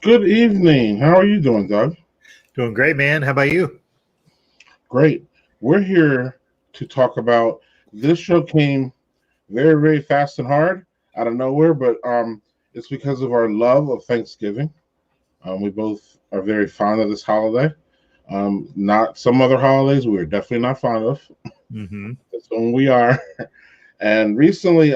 Good evening. How are you doing, Doug? Doing great, man. How about you? Great. We're here to talk about this show came very, very fast and hard out of nowhere, but it's because of our love of Thanksgiving. We both are very fond of this holiday. Not some other holidays we're definitely not fond of. Mm-hmm. That's when we are. And recently,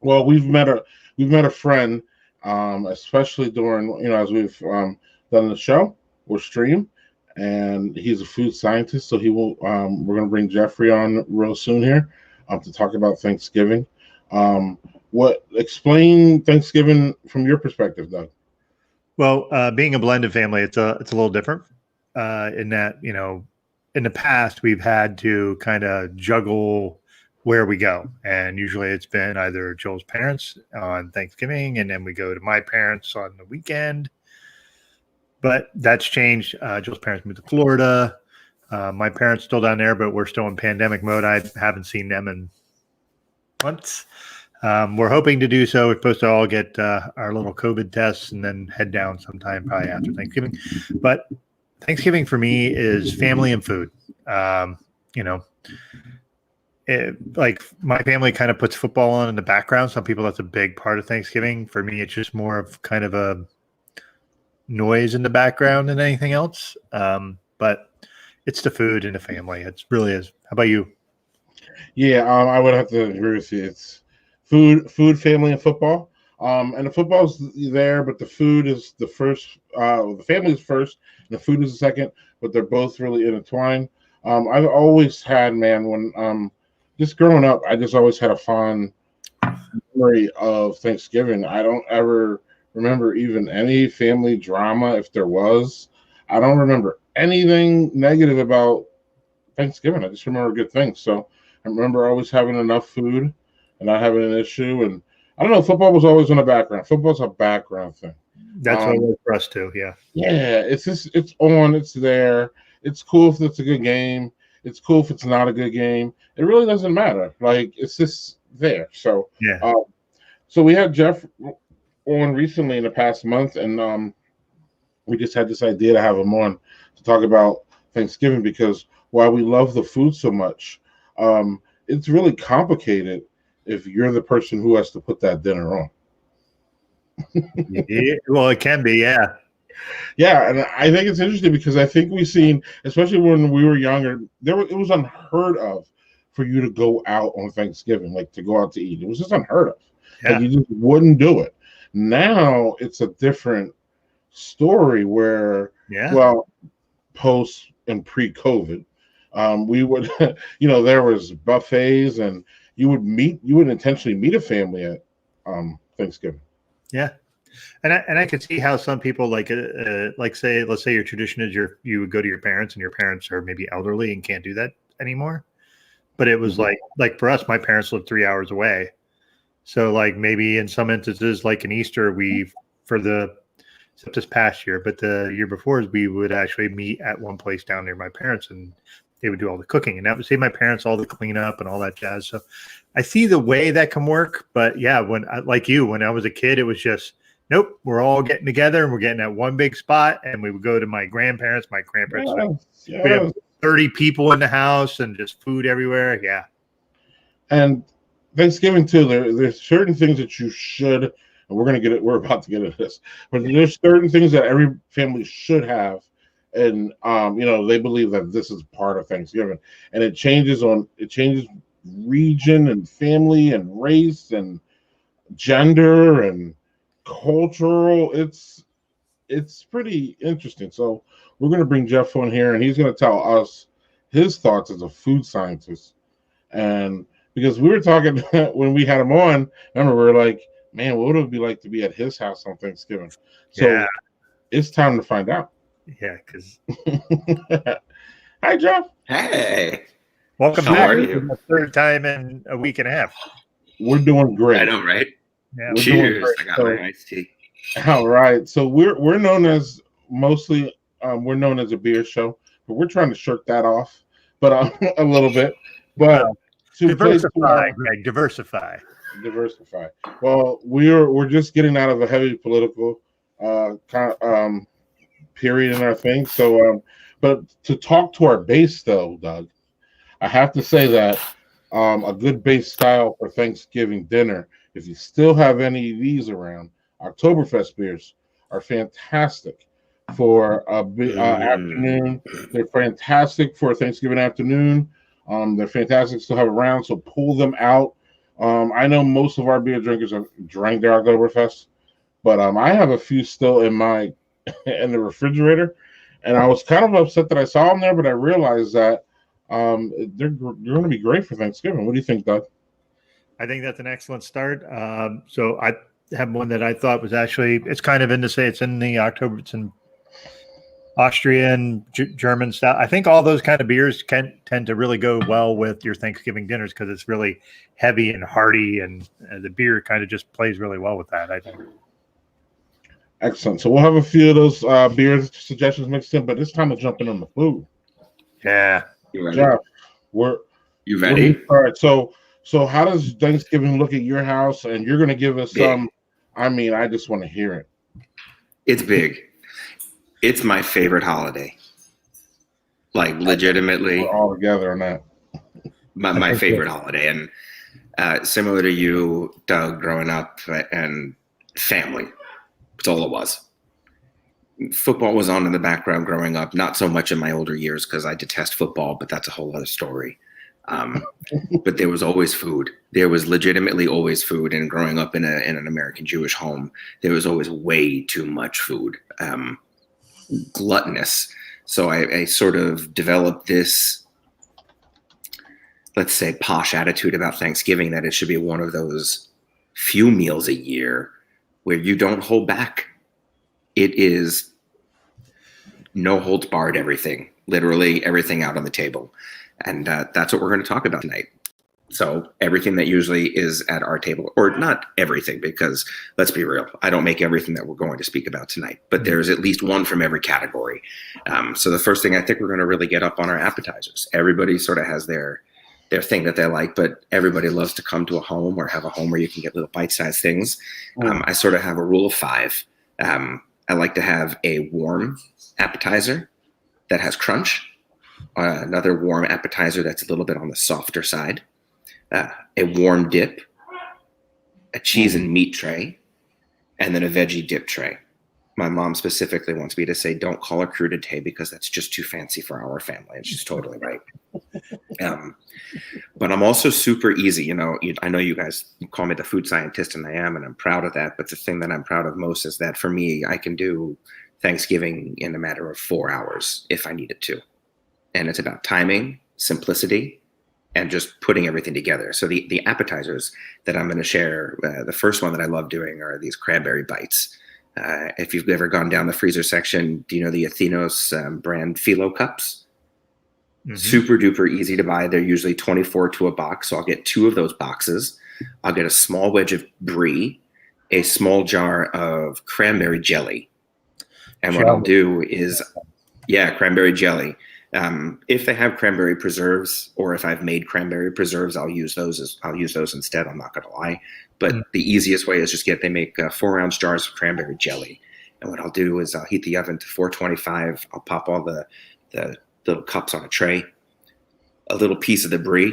well, we've met a friend, especially during as we've done the show or stream, and he's a food scientist. So he will. We're going to bring Jeffrey on real soon here, to talk about Thanksgiving. What explain Thanksgiving from your perspective, Doug? Well, being a blended family, it's a little different in that in the past we've had to kind of juggle where we go, and usually it's been either Joel's parents on Thanksgiving, and then we go to my parents on the weekend. But that's changed. Joel's parents moved to Florida. My parents still down there, but we're still in pandemic mode. I haven't seen them in months. We're hoping to do so. We're supposed to all get our little COVID tests and then head down sometime probably after Thanksgiving. But Thanksgiving for me is family and food. Like my family kind of puts football on in the background. Some people, that's a big part of Thanksgiving. For me, it's just more of kind of a noise in the background than anything else. But it's the food and the family. It really is. How about you? Yeah, I would have to agree with you. It's food, family, and football. And the football's there, but the food is the first. The family is first, and the food is the second. But they're both really intertwined. I've always had, man, when just growing up, I just always had a fond memory of Thanksgiving. I don't ever remember even any family drama, if there was. I don't remember anything negative about Thanksgiving. I just remember good things. So I remember always having enough food and not having an issue. And I don't know, football was always in the background. Football's a background thing. That's what it was for us too. Yeah. Yeah, it's on, it's there. It's cool if it's a good game. It's cool if it's not a good game. It really doesn't matter. Like, it's just there. So Yeah. So we had Jeff on recently in the past month, and we just had this idea to have him on to talk about Thanksgiving, because while we love the food so much, it's really complicated if you're the person who has to put that dinner on. Yeah, well, it can be. Yeah. Yeah, and I think it's interesting because I think we've seen, especially when we were younger, it was unheard of for you to go out on Thanksgiving, like to go out to eat. It was just unheard of. Yeah. Like, you just wouldn't do it. Now it's a different story where, well, post and pre-COVID, we would, there was buffets, and you would intentionally meet a family at Thanksgiving. Yeah. And I could see how some people let's say your tradition is you would go to your parents, and your parents are maybe elderly and can't do that anymore. But it was like for us, my parents lived 3 hours away. So like maybe in some instances, like in Easter, except this past year, but the year before, we would actually meet at one place down near my parents, and they would do all the cooking, and that would save my parents all the cleanup and all that jazz. So I see the way that can work. But yeah, when I was a kid, it was just, nope, we're all getting together and we're getting at one big spot, and we would go to my grandparents. Yes. We have 30 people in the house and just food everywhere. Yeah. And Thanksgiving too, there's certain things that you should, and we're about to get into this, but there's certain things that every family should have. And they believe that this is part of Thanksgiving, and it changes region and family and race and gender and cultural. It's pretty interesting. So we're going to bring Jeff on here, and he's going to tell us his thoughts as a food scientist. And because we were talking when we had him on, remember, we were like, man, what would it be like to be at his house on Thanksgiving? So It's time to find out. Yeah, because hi, Jeff. Hey, welcome how back. are you? The third time in a week and a half. We're doing great. I know, right? Yeah. Cheers! I got my iced tea. All right. So we're known as mostly we're known as a beer show, but we're trying to shirk that off, but a little bit. But diversify, Greg. Diversify. Well, we're just getting out of a heavy political kind of period in our thing. So, but to talk to our base though, Doug, I have to say that a good base style for Thanksgiving dinner, if you still have any of these around, Oktoberfest beers are fantastic for afternoon. They're fantastic for Thanksgiving afternoon. They're fantastic to have around, so pull them out. I know most of our beer drinkers have drank their Oktoberfest, but I have a few still in my in the refrigerator, and I was kind of upset that I saw them there, but I realized that they're going to be great for Thanksgiving. What do you think, Doug? I think that's an excellent start. So I have one that I thought was actually, it's kind of in to say it's in the October, it's in Austrian, German style. I think all those kind of beers can tend to really go well with your Thanksgiving dinners because it's really heavy and hearty, and the beer kind of just plays really well with that, I think. Excellent. So we'll have a few of those beer suggestions mixed in, but it's time to jump in on the food. Yeah. You ready? Jeff, You ready? All right. So how does Thanksgiving look at your house? And you're going to give us some. I mean, I just want to hear it. It's big. It's my favorite holiday. Like legitimately, we're all together on that. My favorite holiday, and similar to you, Doug, growing up and family. That's all it was. Football was on in the background growing up, not so much in my older years because I detest football, but that's a whole other story. But there was always food. There was legitimately always food. And growing up in an American Jewish home, there was always way too much food, gluttonous. So I sort of developed this, let's say, posh attitude about Thanksgiving that it should be one of those few meals a year where you don't hold back. It is no holds barred everything, literally everything out on the table. And that's what we're going to talk about tonight. So everything that usually is at our table, or not everything, because let's be real, I don't make everything that we're going to speak about tonight, but there's at least one from every category. So the first thing I think we're going to really get up on are appetizers. Everybody sort of has their thing that they like, but everybody loves to come to a home or have a home where you can get little bite-sized things. I sort of have a rule of 5. I like to have a warm appetizer that has crunch, another warm appetizer that's a little bit on the softer side, a warm dip, a cheese and meat tray, and then a veggie dip tray. My mom specifically wants me to say, don't call it crudité because that's just too fancy for our family. And she's totally right. But I'm also super easy. I know you guys call me the food scientist, and I am, and I'm proud of that. But the thing that I'm proud of most is that for me, I can do Thanksgiving in a matter of 4 hours if I needed to. And it's about timing, simplicity, and just putting everything together. So the appetizers that I'm going to share, the first one that I love doing are these cranberry bites. If you've ever gone down the freezer section, do you know the Athenos brand Philo cups? Mm-hmm. Super duper easy to buy. They're usually 24 to a box. So I'll get 2 of those boxes. I'll get a small wedge of brie, a small jar of cranberry jelly. And what I'll do is, cranberry jelly. If they have cranberry preserves, or if I've made cranberry preserves, I'll use those instead. I'm not going to lie. But the easiest way is they make 4-ounce jars of cranberry jelly. And what I'll do is I'll heat the oven to 425. I'll pop all the little cups on a tray, a little piece of the brie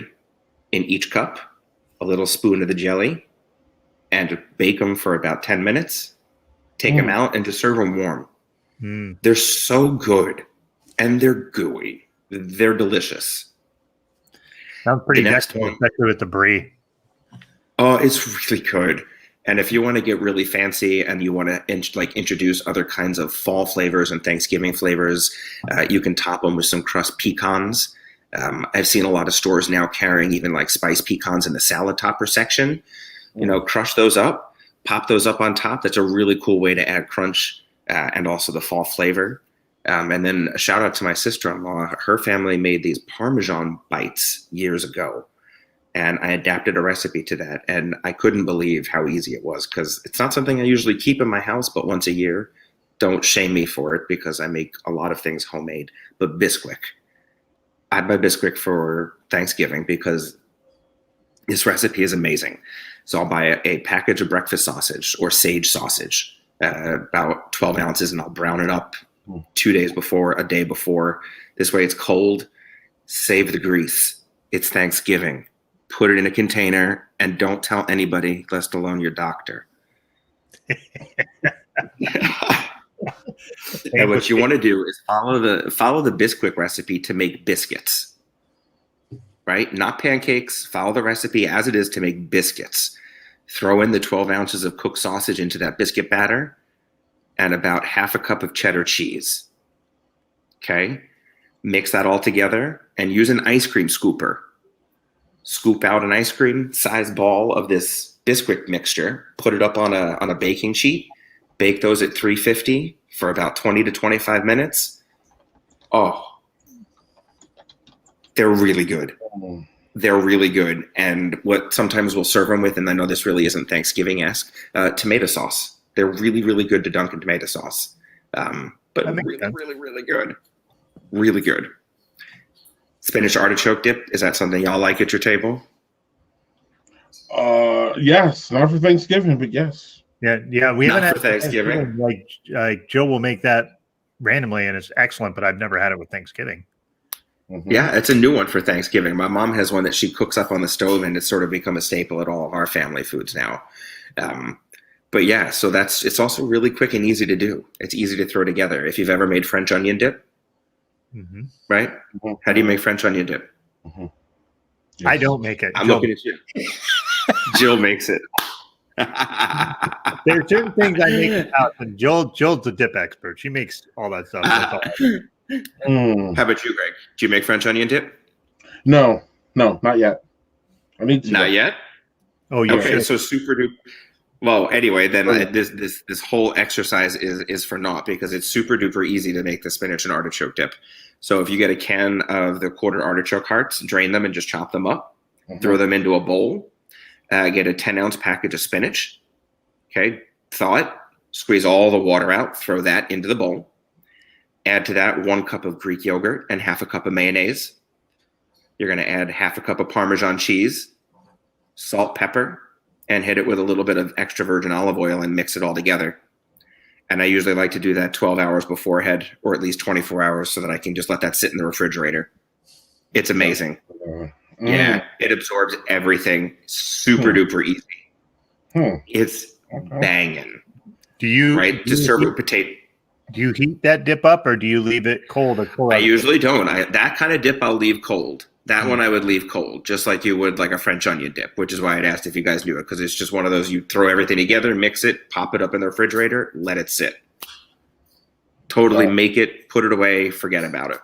in each cup, a little spoon of the jelly, and bake them for about 10 minutes. Take them out and just serve them warm. They're so good, and they're gooey. They're delicious. Sounds pretty especially with the brie. Oh, it's really good. And if you want to get really fancy and you want to introduce other kinds of fall flavors and Thanksgiving flavors, you can top them with some crushed pecans. I've seen a lot of stores now carrying even like spiced pecans in the salad topper section. Crush those up, pop those up on top. That's a really cool way to add crunch and also the fall flavor. And then a shout out to my sister-in-law. Her family made these Parmesan bites years ago. And I adapted a recipe to that. And I couldn't believe how easy it was, because it's not something I usually keep in my house, but once a year. Don't shame me for it, because I make a lot of things homemade. But Bisquick. I buy Bisquick for Thanksgiving because this recipe is amazing. So I'll buy a package of breakfast sausage or sage sausage. about 12 ounces, and I'll brown it up 2 days before, a day before. This way it's cold. Save the grease. It's Thanksgiving. Put it in a container and don't tell anybody, let alone your doctor. And what you want to do is follow the Bisquick recipe to make biscuits, right? Not pancakes. Follow the recipe as it is to make biscuits. Throw in the 12 ounces of cooked sausage into that biscuit batter and about half a cup of cheddar cheese. Okay? Mix that all together and use an ice cream scooper. Scoop out an ice cream size ball of this Bisquick mixture, put it up on a baking sheet, bake those at 350 for about 20 to 25 minutes. Oh, they're really good. They're really good. And what sometimes we'll serve them with, and I know this really isn't Thanksgiving-esque, tomato sauce. They're really, really good to dunk in tomato sauce. But really, really, really good. Really good. Spinach artichoke dip, is that something y'all like at your table? Yes, not for Thanksgiving, but yes. Yeah. We haven't Not had for Thanksgiving. Like Jill will make that randomly, and it's excellent. But I've never had it with Thanksgiving. Mm-hmm. Yeah, it's a new one for Thanksgiving. My mom has one that she cooks up on the stove, and it's sort of become a staple at all of our family foods now. But yeah, so it's also really quick and easy to do. It's easy to throw together. If you've ever made French onion dip, right? Mm-hmm. How do you make French onion dip? Mm-hmm. Yes. I don't make it. I'm looking at you. Jill makes it. There are certain things I make in the house, and Jill's a dip expert. She makes all that stuff. That's all. How about you, Greg? Do you make French onion dip? No, not yet. I need to. Not yet? Oh, yeah. Okay, so super duper. Well, anyway, then this whole exercise is for naught because it's super duper easy to make the spinach and artichoke dip. So if you get a can of the quarter artichoke hearts, drain them and just chop them up, throw them into a bowl, get a 10-ounce package of spinach, okay, thaw it, squeeze all the water out, throw that into the bowl. Add to that 1 cup of Greek yogurt and half a cup of mayonnaise. You're going to add half a cup of Parmesan cheese, salt, pepper, and hit it with a little bit of extra virgin olive oil and mix it all together. And I usually like to do that 12 hours beforehand, or at least 24 hours, so that I can just let that sit in the refrigerator. It's amazing. Yeah, it absorbs everything. Super duper easy. It's banging. Do you just serve with potato? Do you heat that dip up, or do you leave it cold? I usually don't. That kind of dip I'll leave cold. That one I would leave cold, just like you would like a French onion dip, which is why I'd asked if you guys knew it, because it's just one of those, you throw everything together, mix it, pop it up in the refrigerator, let it sit. Totally make it, put it away, forget about it.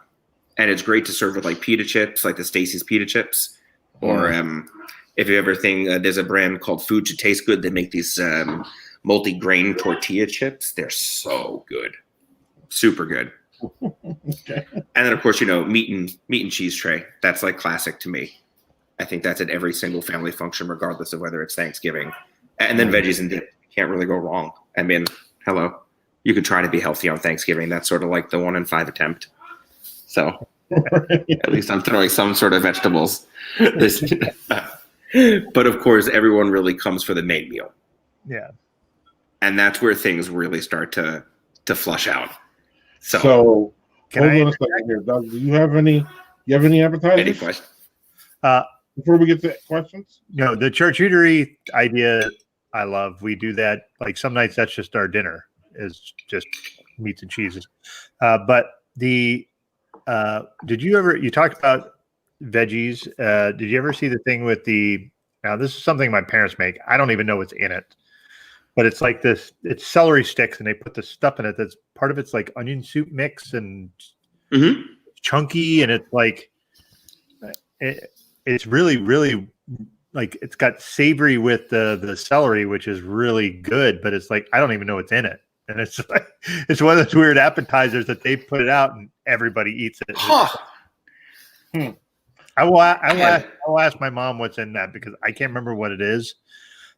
And it's great to serve with like pita chips, like the Stacy's pita chips. Or if you ever think, there's a brand called Food Should Taste Good that make these multi-grain tortilla chips. They're so good. Super good. Okay. And then, of course, meat and cheese tray. That's like classic to me. I think that's at every single family function, regardless of whether it's Thanksgiving. And then veggies and dip. Can't really go wrong. I mean, hello. You could try to be healthy on Thanksgiving. That's sort of like the 1 in 5 attempt. So at least I'm throwing some sort of vegetables. But of course, everyone really comes for the main meal. Yeah. And that's where things really start to flush out. So hold on a second here, Doug. Do you have any appetizers? Any questions? Before we get to questions? No, the charcuterie idea I love. We do that, like some nights that's just our dinner, is just meats and cheeses. But you talked about veggies. Did you ever see the thing with now this is something my parents make. I don't even know what's in it. But it's like it's celery sticks, and they put the stuff in it. That's part of it's like onion soup mix and chunky, and it's like it's really, really like it's got savory with the celery, which is really good. But it's like I don't even know what's in it, and it's like it's one of those weird appetizers that they put it out and everybody eats it. I will ask my mom what's in that because I can't remember what it is.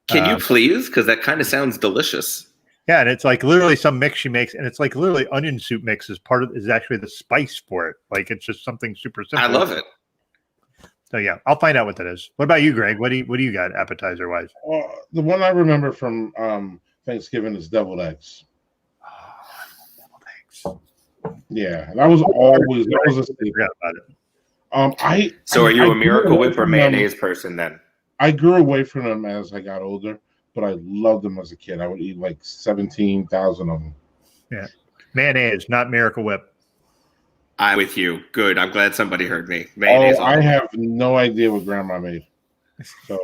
Can you please? Because that kind of sounds delicious. Yeah, and it's like literally some mix she makes, and it's like literally onion soup mix is actually the spice for it. Like it's just something super simple. I love it. So yeah, I'll find out what that is. What about you, Greg? What do you got appetizer wise? The one I remember from Thanksgiving is deviled eggs. Yeah, that was a staple. Forgot about it. So are you a grew Miracle away Whip or from them. mayonnaise person then? I grew away from them as I got older, but I loved them as a kid. I would eat like 17,000 of them. Yeah, mayonnaise, not Miracle Whip. I'm with you. Good. I'm glad somebody heard me. Mayonnaise. Oh, I have no idea what Grandma made. So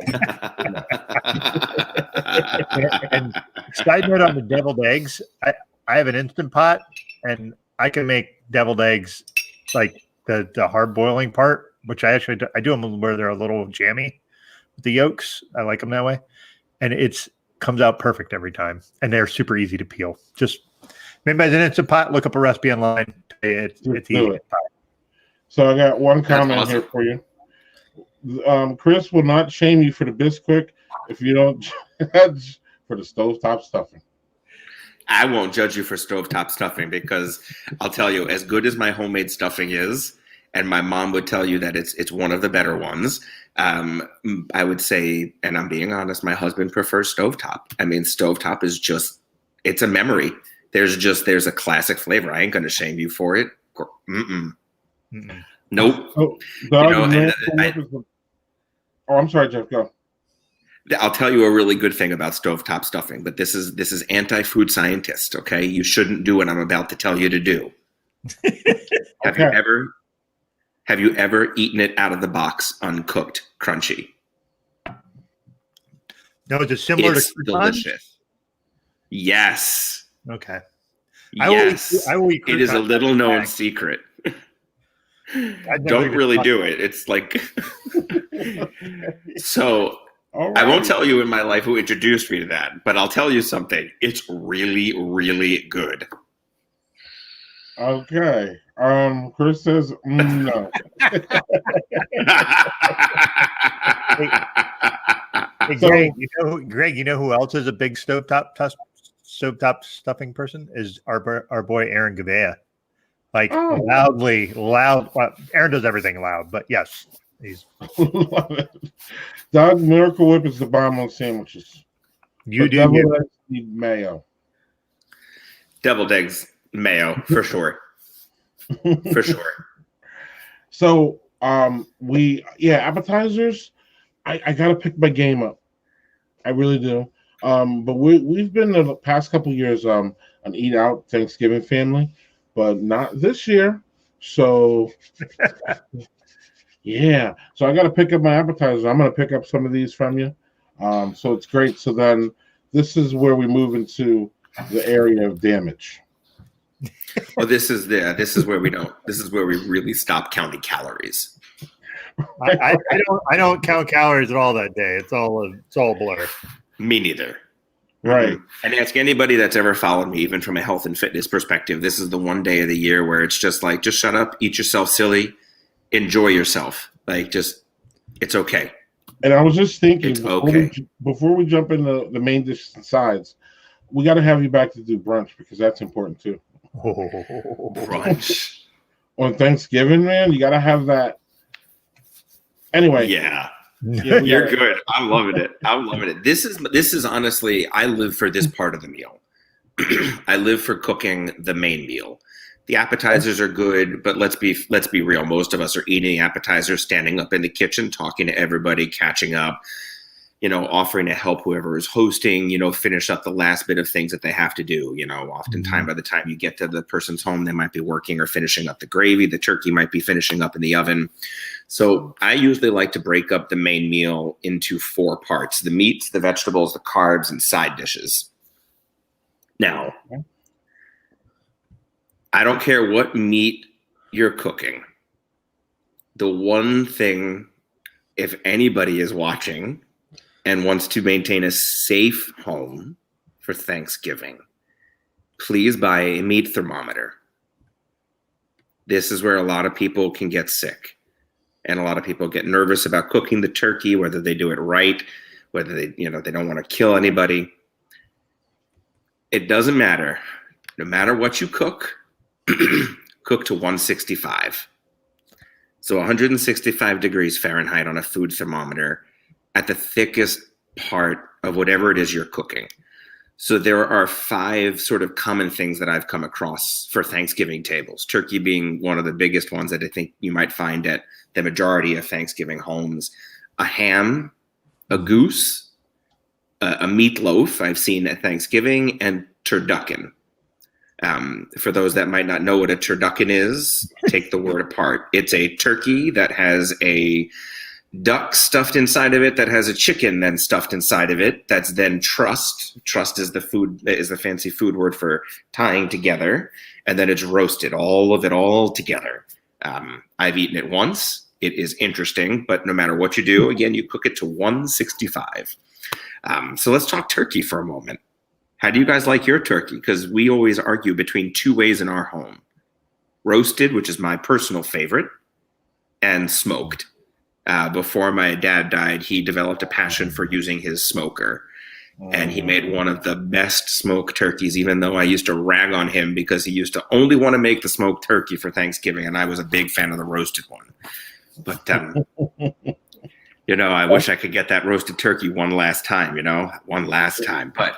And side note on the deviled eggs, I have an Instant Pot, and I can make deviled eggs like the hard boiling part, which I do them where they're a little jammy with the yolks. I like them that way, and it's comes out perfect every time, and they're super easy to peel. Just maybe as an Instant Pot, look up a recipe online. It's easy. So I got one comment awesome. here for you. Chris will not shame you for the Bisquick if you don't judge for the stovetop stuffing. I won't judge you for stovetop stuffing because I'll tell you, as good as my homemade stuffing is, and my mom would tell you that it's one of the better ones, I would say, and I'm being honest, my husband prefers stovetop. I mean, stovetop is just, it's a memory. There's a classic flavor. I ain't going to shame you for it. Nope. So, I'm sorry, Jeff, go. I'll tell you a really good thing about stovetop stuffing, but this is anti-food scientist, okay? You shouldn't do what I'm about to tell you to do. Have you ever eaten it out of the box uncooked, crunchy? No, is it similar It's to delicious. Yes. Okay. Yes. I will eat it is a little known secret. Don't really do it. It's like so. Right. I won't tell you in my life who introduced me to that, but I'll tell you something. It's really, really good. Okay. Chris says no. Hey, Greg, you know who else is a big stovetop stuffing person? Is our boy Aaron Gavea. Like loud. Well, Aaron does everything loud, but yes, he's. Doug, Miracle Whip is the bomb on sandwiches. Deviled eggs need mayo. Deviled eggs, mayo, for sure. For sure. So, appetizers. I gotta pick my game up. I really do. But we've been the past couple years an eat out Thanksgiving family, but not this year. So. Yeah, so I got to pick up my appetizers. I'm going to pick up some of these from you. So it's great. So then this is where we move into the area of damage. Well, this is where we don't. This is where we really stop counting calories. I don't count calories at all that day. It's all a blur. Me neither. Right. And ask anybody that's ever followed me, even from a health and fitness perspective. This is the one day of the year where it's just like, just shut up, eat yourself silly. Enjoy yourself. Like, just, it's okay. And I was just thinking, before we jump into the main dish and sides, we got to have you back to do brunch because that's important too. Brunch on Thanksgiving, man, you got to have that. Anyway, yeah, you're good. I'm loving it. This is honestly, I live for this part of the meal. I live for cooking the main meal. The appetizers are good, but let's be real. Most of us are eating appetizers, standing up in the kitchen, talking to everybody, catching up, offering to help whoever is hosting, finish up the last bit of things that they have to do. Oftentimes by the time you get to the person's home, they might be working or finishing up the gravy. The turkey might be finishing up in the oven. So I usually like to break up the main meal into 4 parts: the meats, the vegetables, the carbs, and side dishes. Now, I don't care what meat you're cooking. The one thing, if anybody is watching and wants to maintain a safe home for Thanksgiving, please buy a meat thermometer. This is where a lot of people can get sick. And a lot of people get nervous about cooking the turkey, whether they do it right, whether they don't want to kill anybody. It doesn't matter. No matter what you cook, cook to 165. So 165 degrees Fahrenheit on a food thermometer at the thickest part of whatever it is you're cooking. So there are 5 sort of common things that I've come across for Thanksgiving tables. Turkey being one of the biggest ones that I think you might find at the majority of Thanksgiving homes. A ham, a goose, a meatloaf I've seen at Thanksgiving, and turducken. For those that might not know what a turducken is, take the word apart. It's a turkey that has a duck stuffed inside of it, that has a chicken then stuffed inside of it. That's then trussed. Trussed is the fancy food word for tying together, and then it's roasted. All of it all together. I've eaten it once. It is interesting, but no matter what you do, again, you cook it to 165. So let's talk turkey for a moment. How do you guys like your turkey? Because we always argue between 2 ways in our home: roasted, which is my personal favorite, and smoked. Before my dad died, he developed a passion for using his smoker. And he made one of the best smoked turkeys, even though I used to rag on him because he used to only want to make the smoked turkey for Thanksgiving. And I was a big fan of the roasted one. But, I wish I could get that roasted turkey one last time. But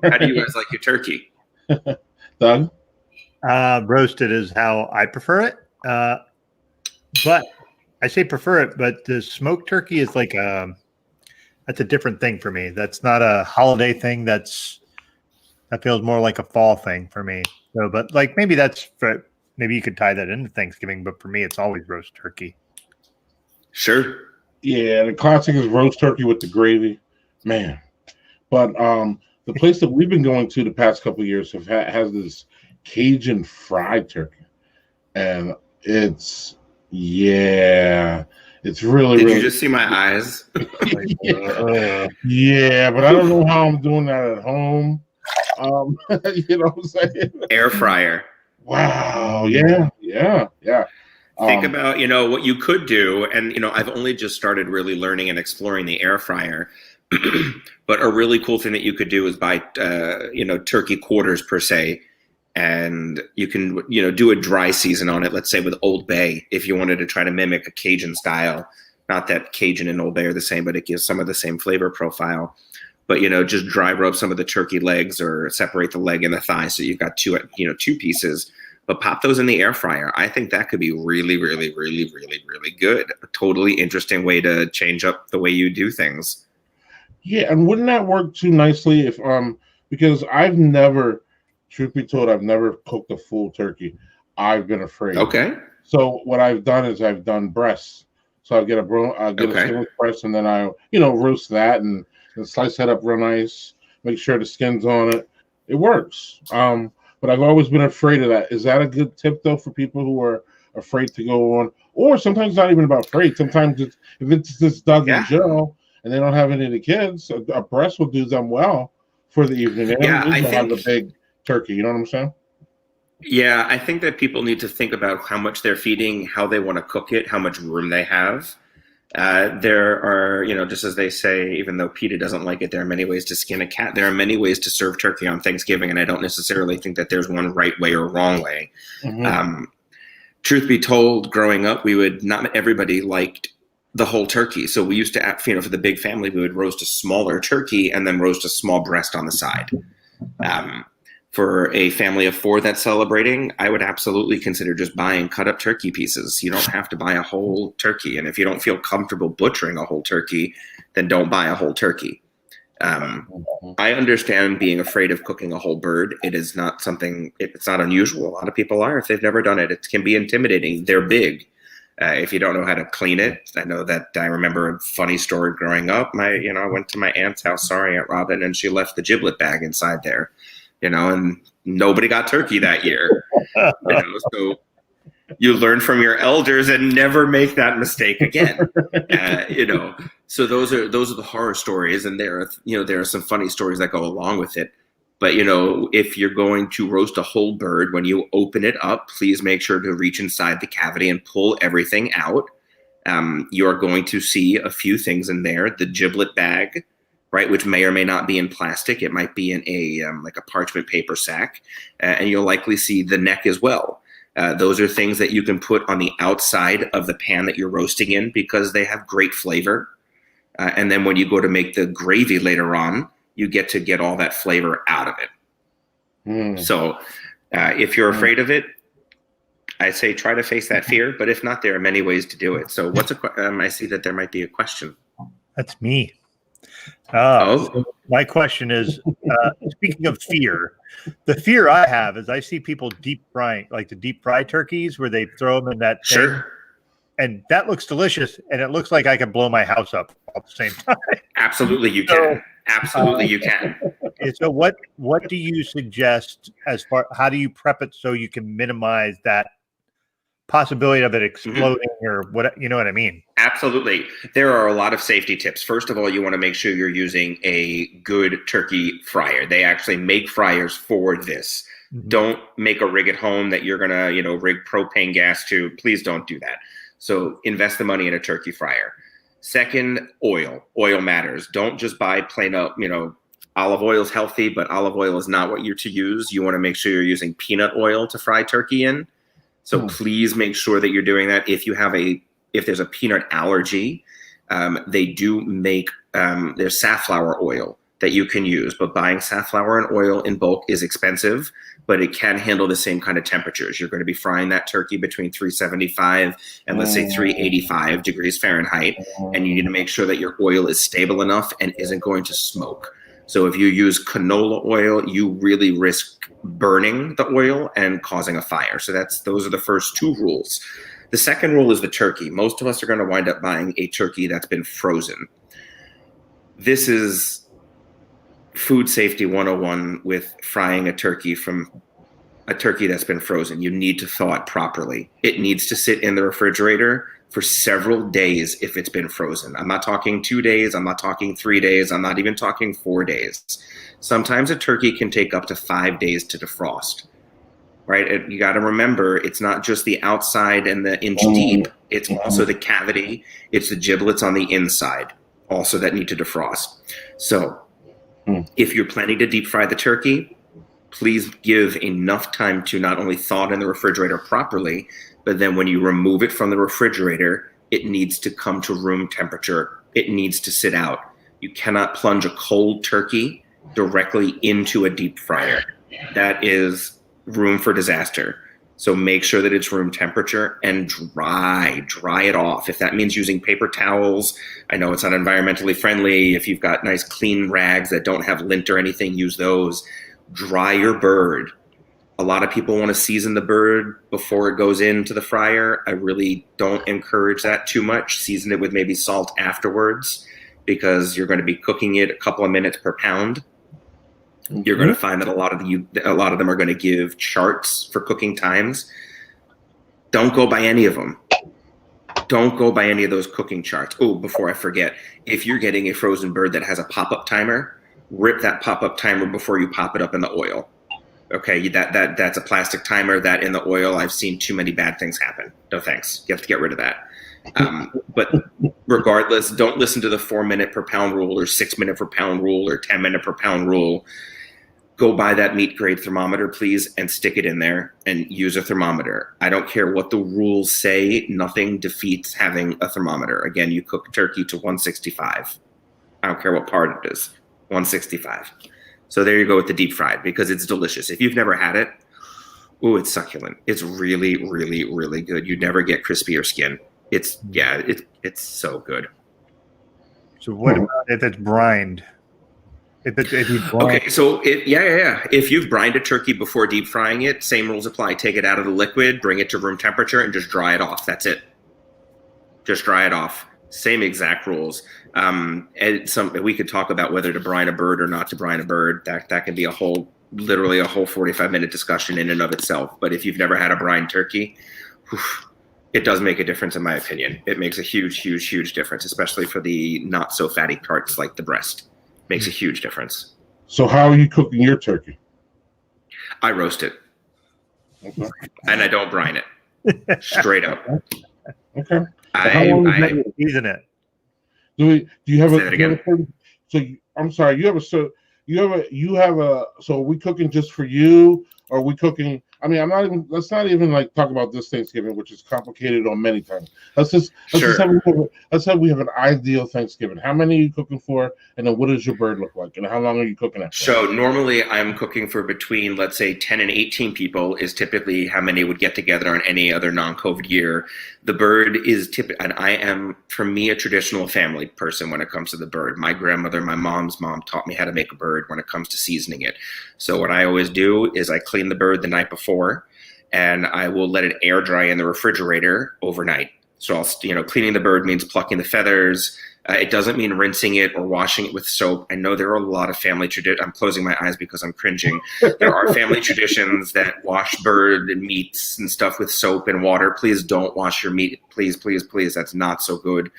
how do you guys like your turkey? Doug? Roasted is how I prefer it. But I say prefer it, but the smoked turkey is like that's a different thing for me. That's not a holiday thing. That feels more like a fall thing for me. So, but like maybe maybe you could tie that into Thanksgiving, but for me, it's always roast turkey. Sure. Yeah, the classic is roast turkey with the gravy, man. But the place that we've been going to the past couple of years has this Cajun fried turkey, and it's really, Did really. Did you just see my eyes? Yeah, but I don't know how I'm doing that at home. You know what I'm saying? Air fryer. Wow. Yeah. Think about, what you could do. And, I've only just started really learning and exploring the air fryer. But a really cool thing that you could do is buy, turkey quarters per se. And you can, do a dry season on it, let's say with Old Bay, if you wanted to try to mimic a Cajun style. Not that Cajun and Old Bay are the same, but it gives some of the same flavor profile. But, just dry rub some of the turkey legs or separate the leg and the thigh. So you've got 2 pieces, but pop those in the air fryer. I think that could be really, really, really, really, really good. A totally interesting way to change up the way you do things. Yeah. And wouldn't that work too nicely if, because truth be told, I've never cooked a full turkey. I've been afraid. Okay. So what I've done is I've done breasts. So I get a skinless breast, and then I, roast that and slice that up real nice. Make sure the skin's on it. It works. But I've always been afraid of that. Is that a good tip though for people who are afraid to go on? Or sometimes not even about afraid. Sometimes if it's just Doug and Joe and they don't have any of the kids, a breast will do them well for the evening. They don't need to have the big turkey, you know what I'm saying? Yeah, I think that people need to think about how much they're feeding, how they want to cook it, how much room they have. There are, just as they say, even though PETA doesn't like it, there are many ways to skin a cat. There are many ways to serve turkey on Thanksgiving, and I don't necessarily think that there's one right way or wrong way. Mm-hmm. Truth be told, growing up, not everybody liked the whole turkey. So we used to, for the big family, we would roast a smaller turkey and then roast a small breast on the side. For a family of 4 that's celebrating, I would absolutely consider just buying cut up turkey pieces. You don't have to buy a whole turkey. And if you don't feel comfortable butchering a whole turkey, then don't buy a whole turkey. I understand being afraid of cooking a whole bird. It is not it's not unusual. A lot of people are, if they've never done it. It can be intimidating. They're big. If you don't know how to clean it, I remember a funny story growing up. I went to my aunt's house, sorry, Aunt Robin, and she left the giblet bag inside there. And nobody got turkey that year. So you learn from your elders and never make that mistake again. So those are the horror stories, and there are some funny stories that go along with it. But if you're going to roast a whole bird, when you open it up, please make sure to reach inside the cavity and pull everything out. You're going to see a few things in there: the giblet bag, right, which may or may not be in plastic. It might be in like a parchment paper sack, and you'll likely see the neck as well. Those are things that you can put on the outside of the pan that you're roasting in because they have great flavor. And then when you go to make the gravy later on, you get to get all that flavor out of it. Mm. So if you're afraid of it, I say try to face that fear. But if not, there are many ways to do it. So I see that there might be a question. That's me. Oh, my question is, speaking of fear, the fear I have is I see people deep frying, like the deep fry turkeys where they throw them in that thing, sure. and that looks delicious, and it looks like I can blow my house up at the same time. Absolutely, you can. Absolutely, you can. So what do you suggest as far, how do you prep it so you can minimize that possibility of it exploding or what, you know what I mean? Absolutely. There are a lot of safety tips. First of all, you want to make sure you're using a good turkey fryer. They actually make fryers for this. Mm-hmm. Don't make a rig at home that you're going to, rig propane gas to. Please don't do that. So invest the money in a turkey fryer. Second, oil. Oil matters. Don't just buy plain up, olive oil is healthy, but olive oil is not what you're to use. You want to make sure you're using peanut oil to fry turkey in. So please make sure that you're doing that. If there's a peanut allergy, they do make, there's safflower oil that you can use, but buying safflower and oil in bulk is expensive, but it can handle the same kind of temperatures. You're going to be frying that turkey between 375 and let's say 385 degrees Fahrenheit. And you need to make sure that your oil is stable enough and isn't going to smoke. So if you use canola oil, you really risk burning the oil and causing a fire. So those are the first two rules. The second rule is the turkey. Most of us are going to wind up buying a turkey that's been frozen. This is food safety 101 with frying a turkey from a turkey that's been frozen. You need to thaw it properly. It needs to sit in the refrigerator for several days if it's been frozen. I'm not talking 2 days. I'm not talking 3 days. I'm not even talking 4 days. Sometimes a turkey can take up to 5 days to defrost, right? You got to remember, it's not just the outside and the inch deep. It's also the cavity. It's the giblets on the inside also that need to defrost. So if you're planning to deep fry the turkey, please give enough time to not only thaw it in the refrigerator properly, but then when you remove it from the refrigerator, it needs to come to room temperature. It needs to sit out. You cannot plunge a cold turkey directly into a deep fryer. That is room for disaster. So make sure that it's room temperature and dry it off. If that means using paper towels, I know it's not environmentally friendly. If you've got nice clean rags that don't have lint or anything, use those. Dry your bird. A lot of people want to season the bird before it goes into the fryer. I really don't encourage that too much. Season it with maybe salt afterwards because you're going to be cooking it a couple of minutes per pound. You're going to find that a lot of them are going to give charts for cooking times. Don't go by any of them. Don't go by any of those cooking charts. Oh, before I forget, if you're getting a frozen bird that has a pop-up timer, rip that pop-up timer before you pop it up in the oil. Okay, that's a plastic timer. That in the oil, I've seen too many bad things happen. No thanks. You have to get rid of that. But regardless, don't listen to the 4-minute per pound rule or 6-minute per pound rule or 10-minute per pound rule. Go buy that meat grade thermometer, please, and stick it in there and use a thermometer. I don't care what the rules say. Nothing defeats having a thermometer. Again, you cook turkey to 165. I don't care what part it is, 165. So there you go with the deep fried because it's delicious. If you've never had it, it's succulent. It's really, really, really good. You never get crispier skin. It's so good. So what about if it's brined? Okay, so if you've brined a turkey before deep frying it, same rules apply. Take it out of the liquid, bring it to room temperature, and just dry it off. That's it. Just dry it off. Same exact rules. And we could talk about whether to brine a bird or not to brine a bird. That can be literally a whole 45-minute discussion in and of itself. But if you've never had a brine turkey, it does make a difference in my opinion. It makes a huge, huge, huge difference, especially for the not so fatty parts like the breast. Makes a huge difference. So how are you cooking your turkey? I roast it. Okay. And I don't brine it. Straight up. Okay. I season it. Do you have say that again? I'm sorry, so are we cooking just for you, or are we cooking? I mean, let's not even like talk about this Thanksgiving, which is complicated on many times. Let's Sure. let's have we have an ideal Thanksgiving. How many are you cooking for? And then what does your bird look like? And how long are you cooking it for? So normally I'm cooking for between, let's say, 10 and 18 people is typically how many would get together on any other non-COVID year. The bird is and I am, for me, a traditional family person when it comes to the bird. My grandmother, my mom's mom taught me how to make a bird when it comes to seasoning it. So what I always do is I clean the bird the night before, and I will let it air dry in the refrigerator overnight. So cleaning the bird means plucking the feathers. It doesn't mean rinsing it or washing it with soap. I know there are a lot of family traditions. I'm closing my eyes because I'm cringing. There are family traditions that wash bird and meats and stuff with soap and water. Please don't wash your meat. Please, please, please. That's not so good.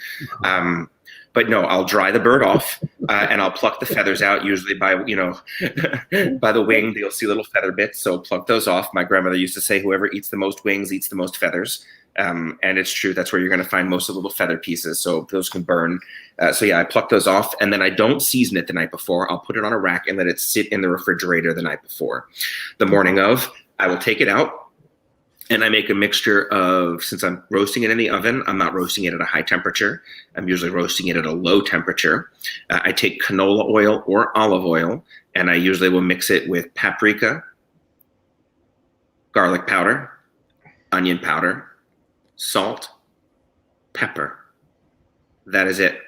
But no, I'll dry the bird off and I'll pluck the feathers out, usually by, by the wing. You'll see little feather bits. So pluck those off. My grandmother used to say, whoever eats the most wings eats the most feathers. And it's true. That's where you're going to find most of the little feather pieces. So those can burn. I pluck those off, and then I don't season it the night before. I'll put it on a rack and let it sit in the refrigerator the night before. The morning of, I will take it out. And I make a mixture of, since I'm roasting it in the oven, I'm not roasting it at a high temperature. I'm usually roasting it at a low temperature. I take canola oil or olive oil, and I usually will mix it with paprika, garlic powder, onion powder, salt, pepper. That is it.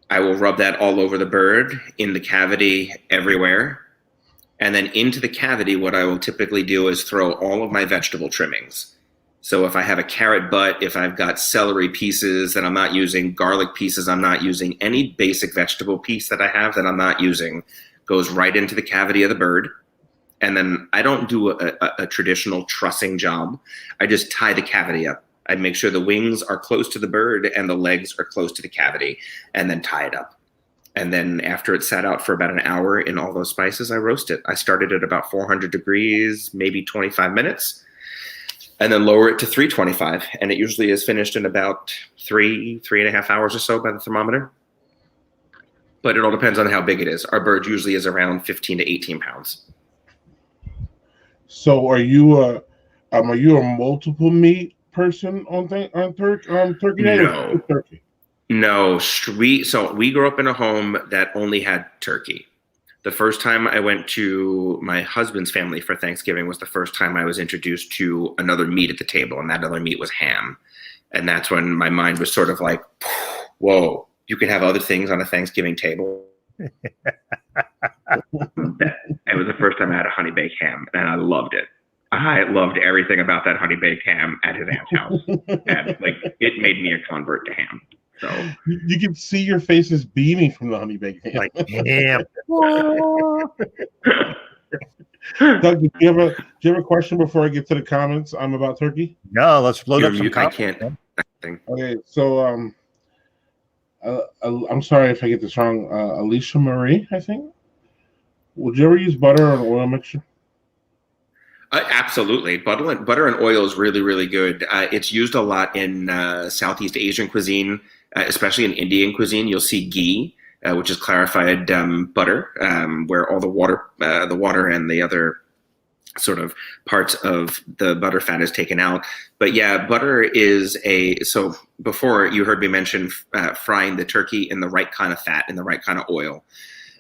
I will rub that all over the bird, in the cavity, everywhere. And then into the cavity, what I will typically do is throw all of my vegetable trimmings. So if I have a carrot butt, if I've got celery pieces that I'm not using, garlic pieces I'm not using, any basic vegetable piece that I have that I'm not using goes right into the cavity of the bird. And then I don't do a traditional trussing job. I just tie the cavity up. I make sure the wings are close to the bird and the legs are close to the cavity, and then tie it up. And then after it's sat out for about an hour in all those spices, I roast it. I started at about 400 degrees, maybe 25 minutes, and then lower it to 325. And it usually is finished in about 3.5 hours or so by the thermometer. But it all depends on how big it is. Our bird usually is around 15 to 18 pounds. So are you a multiple meat person on turkey day? No. Turkey? No, we grew up in a home that only had turkey. The first time I went to my husband's family for Thanksgiving was the first time I was introduced to another meat at the table, and that other meat was ham. And that's when my mind was sort of like, whoa, you can have other things on a Thanksgiving table. It was the first time I had a honey baked ham, and I loved it. I loved everything about that honey baked ham at his aunt's house. And it made me a convert to ham. So you can see your faces beaming from the honey baked ham. Like, yeah. Doug, do you have a question before I get to the comments about turkey? No, let's load up some comments. I can't. Okay, so I'm sorry if I get this wrong. Alicia Marie, I think. Would you ever use butter or an oil mixture? Absolutely. Butter and oil is really, really good. It's used a lot in Southeast Asian cuisine, especially in Indian cuisine. You'll see ghee, which is clarified butter, where all the water and the other sort of parts of the butter fat is taken out. But yeah, butter is so before you heard me mention frying the turkey in the right kind of fat, in the right kind of oil.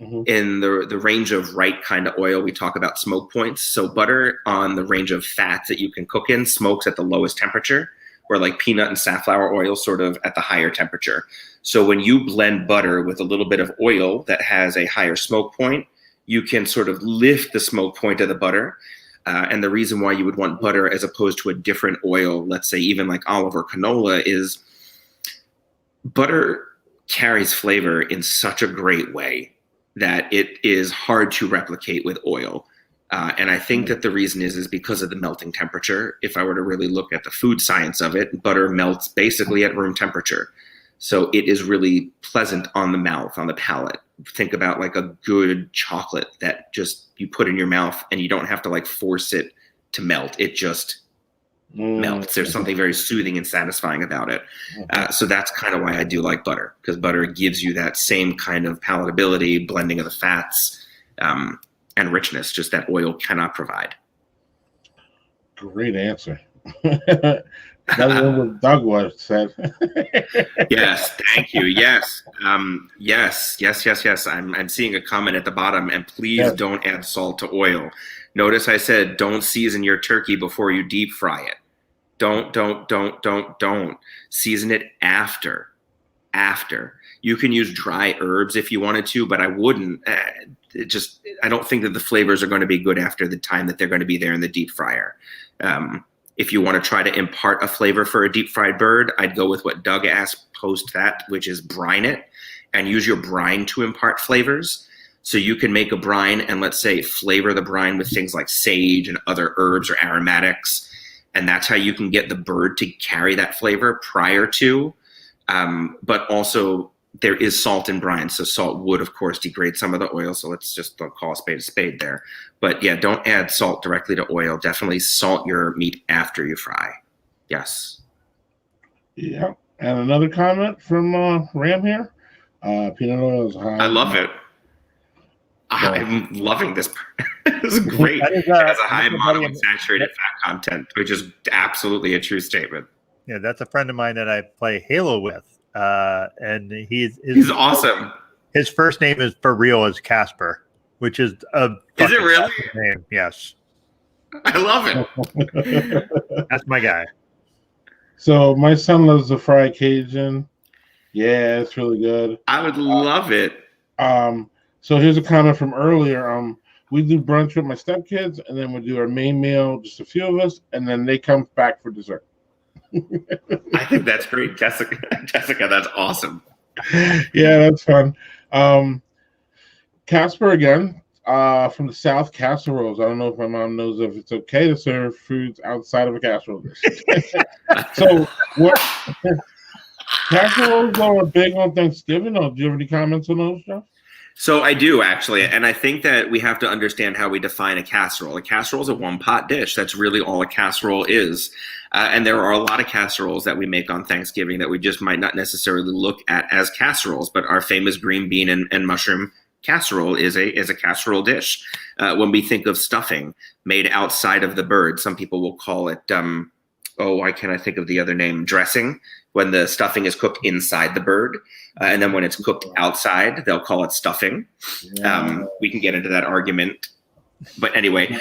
Mm-hmm. In the range of right kind of oil, we talk about smoke points. So butter on the range of fats that you can cook in smokes at the lowest temperature, where like peanut and safflower oil sort of at the higher temperature. So when you blend butter with a little bit of oil that has a higher smoke point, you can sort of lift the smoke point of the butter. And the reason why you would want butter as opposed to a different oil, let's say even like olive or canola, is butter carries flavor in such a great way that it is hard to replicate with oil. And I think that the reason is because of the melting temperature. If I were to really look at the food science of it, butter melts basically at room temperature. So it is really pleasant on the mouth, on the palate. Think about like a good chocolate that just you put in your mouth and you don't have to like force it to melt. It just melts. There's something very soothing and satisfying about it. So that's kind of why I do like butter, because butter gives you that same kind of palatability, blending of the fats, and richness, just that oil cannot provide. Great answer. That's what Doug was said. Yes, thank you. Yes, yes. I'm seeing a comment at the bottom, and please don't add salt to oil. Notice I said don't season your turkey before you deep fry it. Don't. Season it after. You can use dry herbs if you wanted to, but I wouldn't. I don't think that the flavors are going to be good after the time that they're going to be there in the deep fryer. If you want to try to impart a flavor for a deep fried bird, I'd go with what Doug asked post that, which is brine it and use your brine to impart flavors. So you can make a brine and, let's say, flavor the brine with things like sage and other herbs or aromatics. And that's how you can get the bird to carry that flavor prior to. But also there is salt in brine. So salt would, of course, degrade some of the oil. So let's just call a spade there. But yeah, don't add salt directly to oil. Definitely salt your meat after you fry. Yes. Yeah. And another comment from Ram here. Peanut oil is high. I love it. I'm loving this. This is great. It has a high monounsaturated fat content, which is absolutely a true statement. Yeah, that's a friend of mine that I play Halo with. And he's awesome. His first name is for real is Casper, which is is it really? Name. Yes. I love it. That's my guy. So my son loves the fried Cajun. Yeah, it's really good. I would love it. So here's a comment from earlier. We do brunch with my stepkids, and then we do our main meal, just a few of us, and then they come back for dessert. I think that's great, Jessica. Jessica, that's awesome. Yeah, that's fun. Casper again, from the South, casseroles. I don't know if my mom knows if it's okay to serve foods outside of a casserole dish. So what? Casseroles are big on Thanksgiving. Do you have any comments on those, Jeff? So I do, actually, and I think that we have to understand how we define a casserole. A casserole is a one-pot dish. That's really all a casserole is. And there are a lot of casseroles that we make on Thanksgiving that we just might not necessarily look at as casseroles, but our famous green bean and mushroom casserole is a casserole dish. When we think of stuffing made outside of the bird, some people will call it, why can't I think of the other name? Dressing, when the stuffing is cooked inside the bird. And then when it's cooked outside, they'll call it stuffing. We can get into that argument. But anyway,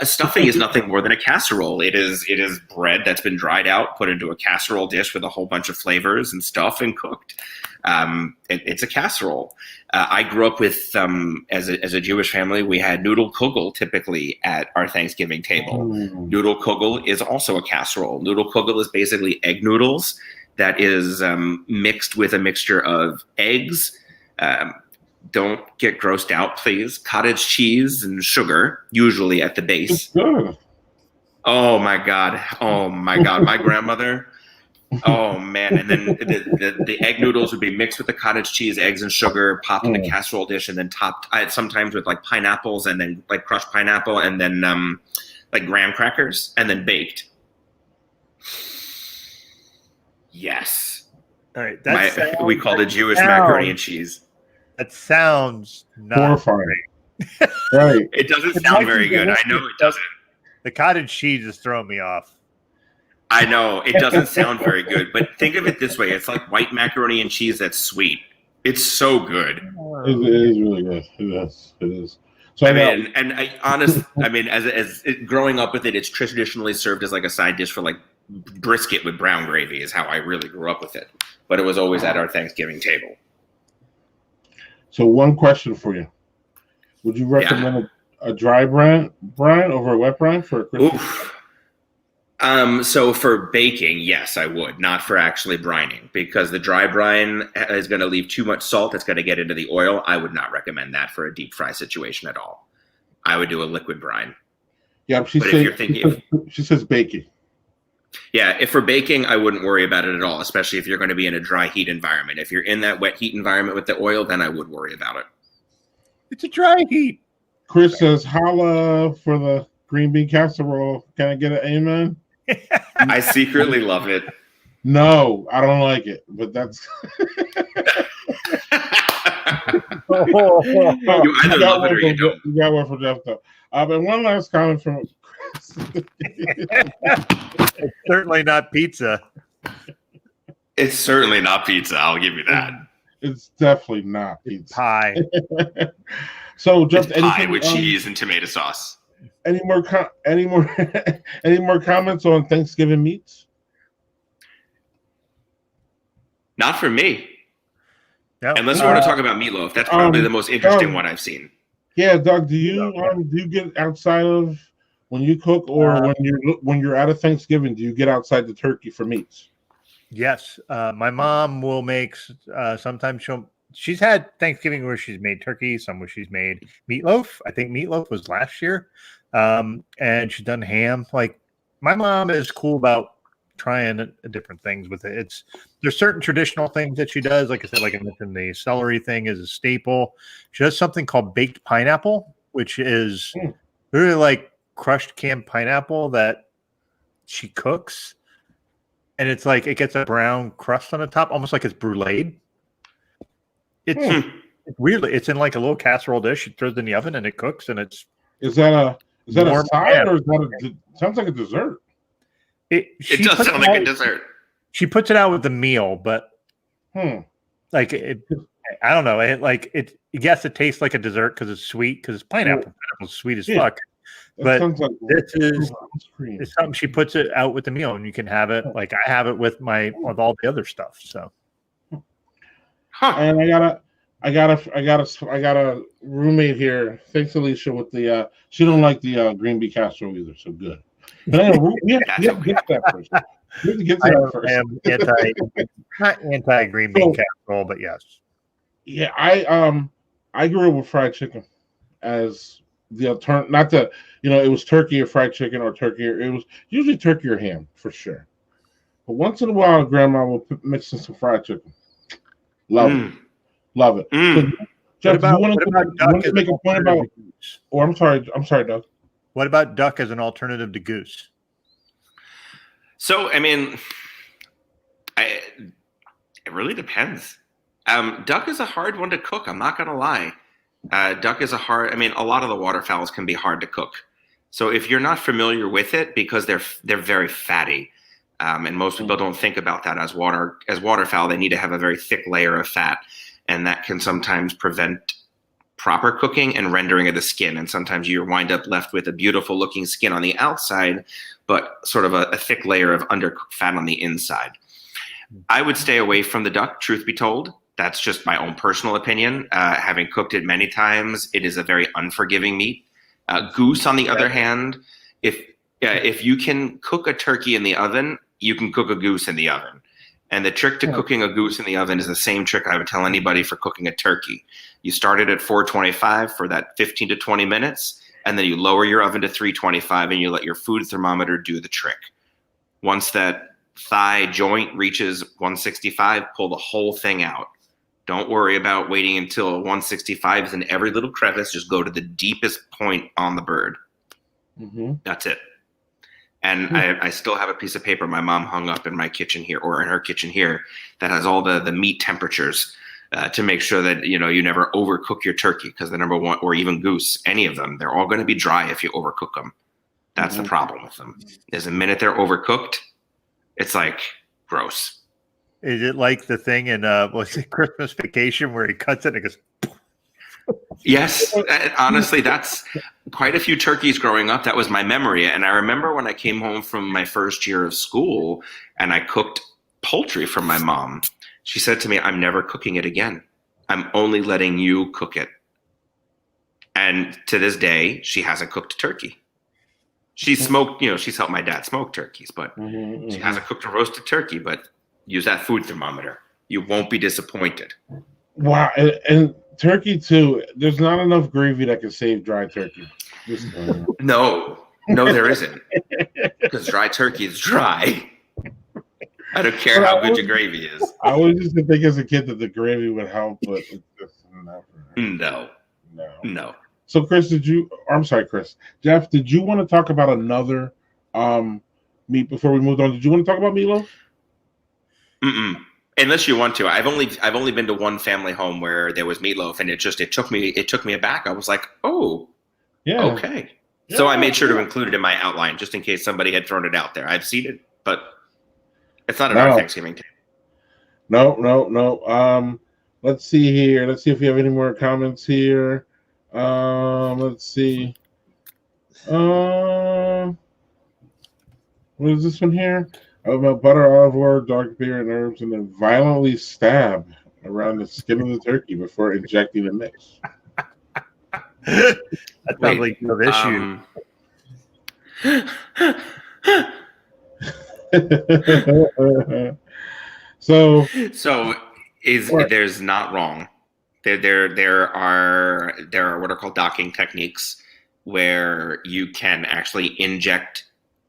stuffing is nothing more than a casserole. It is bread that's been dried out, put into a casserole dish with a whole bunch of flavors and stuff and cooked. It's a casserole. I grew up with, as a Jewish family, we had noodle kugel typically at our Thanksgiving table. Noodle kugel is also a casserole. Noodle kugel is basically egg noodles that is mixed with a mixture of eggs. Don't get grossed out, please. Cottage cheese and sugar, usually at the base. Oh my God. My grandmother. Oh man. And then the egg noodles would be mixed with the cottage cheese, eggs, and sugar, popped in a casserole dish, and then topped sometimes with like pineapples and then like crushed pineapple and then like graham crackers and then baked. Yes. All right. We called it Jewish macaroni and cheese. That sounds not horrifying. Right. It doesn't sound very good. I know it doesn't. The cottage cheese is throwing me off. I know. It doesn't sound very good. But think of it this way. It's like white macaroni and cheese that's sweet. It's so good. It is really good. It is. So as growing up with it, it's traditionally served as like a side dish for like brisket with brown gravy is how I really grew up with it. But it was always at our Thanksgiving table. So one question for you. Would you recommend a dry brine over a wet brine for a Christmas? So for baking, yes, I would. Not for actually brining, because the dry brine is going to leave too much salt. It's going to get into the oil. I would not recommend that for a deep fry situation at all. I would do a liquid brine. Yeah, she says baking. Yeah, if for baking, I wouldn't worry about it at all, especially if you're going to be in a dry heat environment. If you're in that wet heat environment with the oil, then I would worry about it. It's a dry heat. Chris says, holla for the green bean casserole. Can I get an amen? I secretly love it. No, I don't like it, but that's... You either love it or you don't. You got one for Jeff, though. And one last comment from It's certainly not pizza. It's certainly not pizza. I'll give you that. It's definitely not pizza. Pie. So, just It's pie with cheese and tomato sauce. Any more comments on Thanksgiving meats? Not for me. No. Unless you want to talk about meatloaf. That's probably the most interesting one I've seen. Yeah, Doug, do you get outside of when you cook, or when you're out of Thanksgiving, do you get outside the turkey for meats? Yes, my mom will make. Sometimes she's had Thanksgiving where she's made turkey, some where she's made meatloaf. I think meatloaf was last year, and she's done ham. Like, my mom is cool about trying different things with it. There's certain traditional things that she does. Like I said, like I mentioned, the celery thing is a staple. She does something called baked pineapple, which is really like crushed canned pineapple that she cooks. And it's like, it gets a brown crust on the top, almost like it's bruleed. It's weirdly, it's in like a little casserole dish. She throws it in the oven and it cooks, and it's. Is that a side, or is that sounds like a dessert? It does sound like a dessert. She puts it out with the meal, but like it, I don't know. Yes, it tastes like a dessert because it's sweet, because it's pineapple. Pineapple's sweet as fuck. But it's something she puts it out with the meal, and you can have it. Like, I have it with all the other stuff. So, and I got a roommate here. Thanks, Alicia. With the she don't like the green bean casserole either. So good. But anyway, we have to get to that first. We have to get to that first. I am not anti green bean casserole, but yes. Yeah, I grew up with fried chicken as the alternative. Not that, it was turkey or fried chicken, or turkey, it was usually turkey or ham for sure. But once in a while, Grandma will mix in some fried chicken. Love it. So, Jeff, you want to make a point about? Oh, I'm sorry, Doug. What about duck as an alternative to goose? So, I mean, it really depends. Duck is a hard one to cook. I'm not going to lie. Duck is a lot of the waterfowls can be hard to cook. So if you're not familiar with it, because they're very fatty, and most people don't think about that as waterfowl, they need to have a very thick layer of fat, and that can sometimes prevent proper cooking and rendering of the skin. And sometimes you wind up left with a beautiful looking skin on the outside, but sort of a thick layer of undercooked fat on the inside. I would stay away from the duck, truth be told. That's just my own personal opinion. Having cooked it many times, it is a very unforgiving meat. Goose, on the other hand, if you can cook a turkey in the oven, you can cook a goose in the oven. And the trick to cooking a goose in the oven is the same trick I would tell anybody for cooking a turkey. You start it at 425 for that 15 to 20 minutes, and then you lower your oven to 325, and you let your food thermometer do the trick. Once that thigh joint reaches 165, pull the whole thing out. Don't worry about waiting until 165 is in every little crevice. Just go to the deepest point on the bird. That's it. And I still have a piece of paper my mom hung up in my kitchen here, or in her kitchen here, that has all the meat temperatures to make sure that you never overcook your turkey, because the number one, or even goose, any of them, they're all going to be dry if you overcook them. That's the problem with them. Is the minute they're overcooked, it's like gross. Is it like the thing in Christmas Vacation where he cuts it and it goes? Yes, honestly, that's quite a few turkeys growing up. That was my memory. And I remember when I came home from my first year of school and I cooked poultry for my mom, she said to me, "I'm never cooking it again. I'm only letting you cook it." And to this day, she hasn't cooked a turkey. She's smoked, she's helped my dad smoke turkeys, but she hasn't cooked a roasted turkey. But use that food thermometer. You won't be disappointed. Wow. And turkey too, there's not enough gravy that can save dry turkey. No, there isn't. Because dry turkey is dry. I don't care how good your gravy is. I always used to think as a kid that the gravy would help, but it's just No. So Chris, Jeff, did you want to talk about another meat before we moved on? Did you want to talk about meatloaf? Unless you want to. I've only been to one family home where there was meatloaf, and it took me aback. I was like, oh, yeah, okay. So I made sure to include it in my outline just in case somebody had thrown it out there. I've seen it, but it's not in our Thanksgiving table. No. Let's see here. Let's see if we have any more comments here. Let's see. What is this one here? About butter, olive oil, dark beer, and herbs, and then violently stab around the skin of the turkey before injecting the mix. That sounds like your issue. So there's not wrong. There are what are called docking techniques where you can actually inject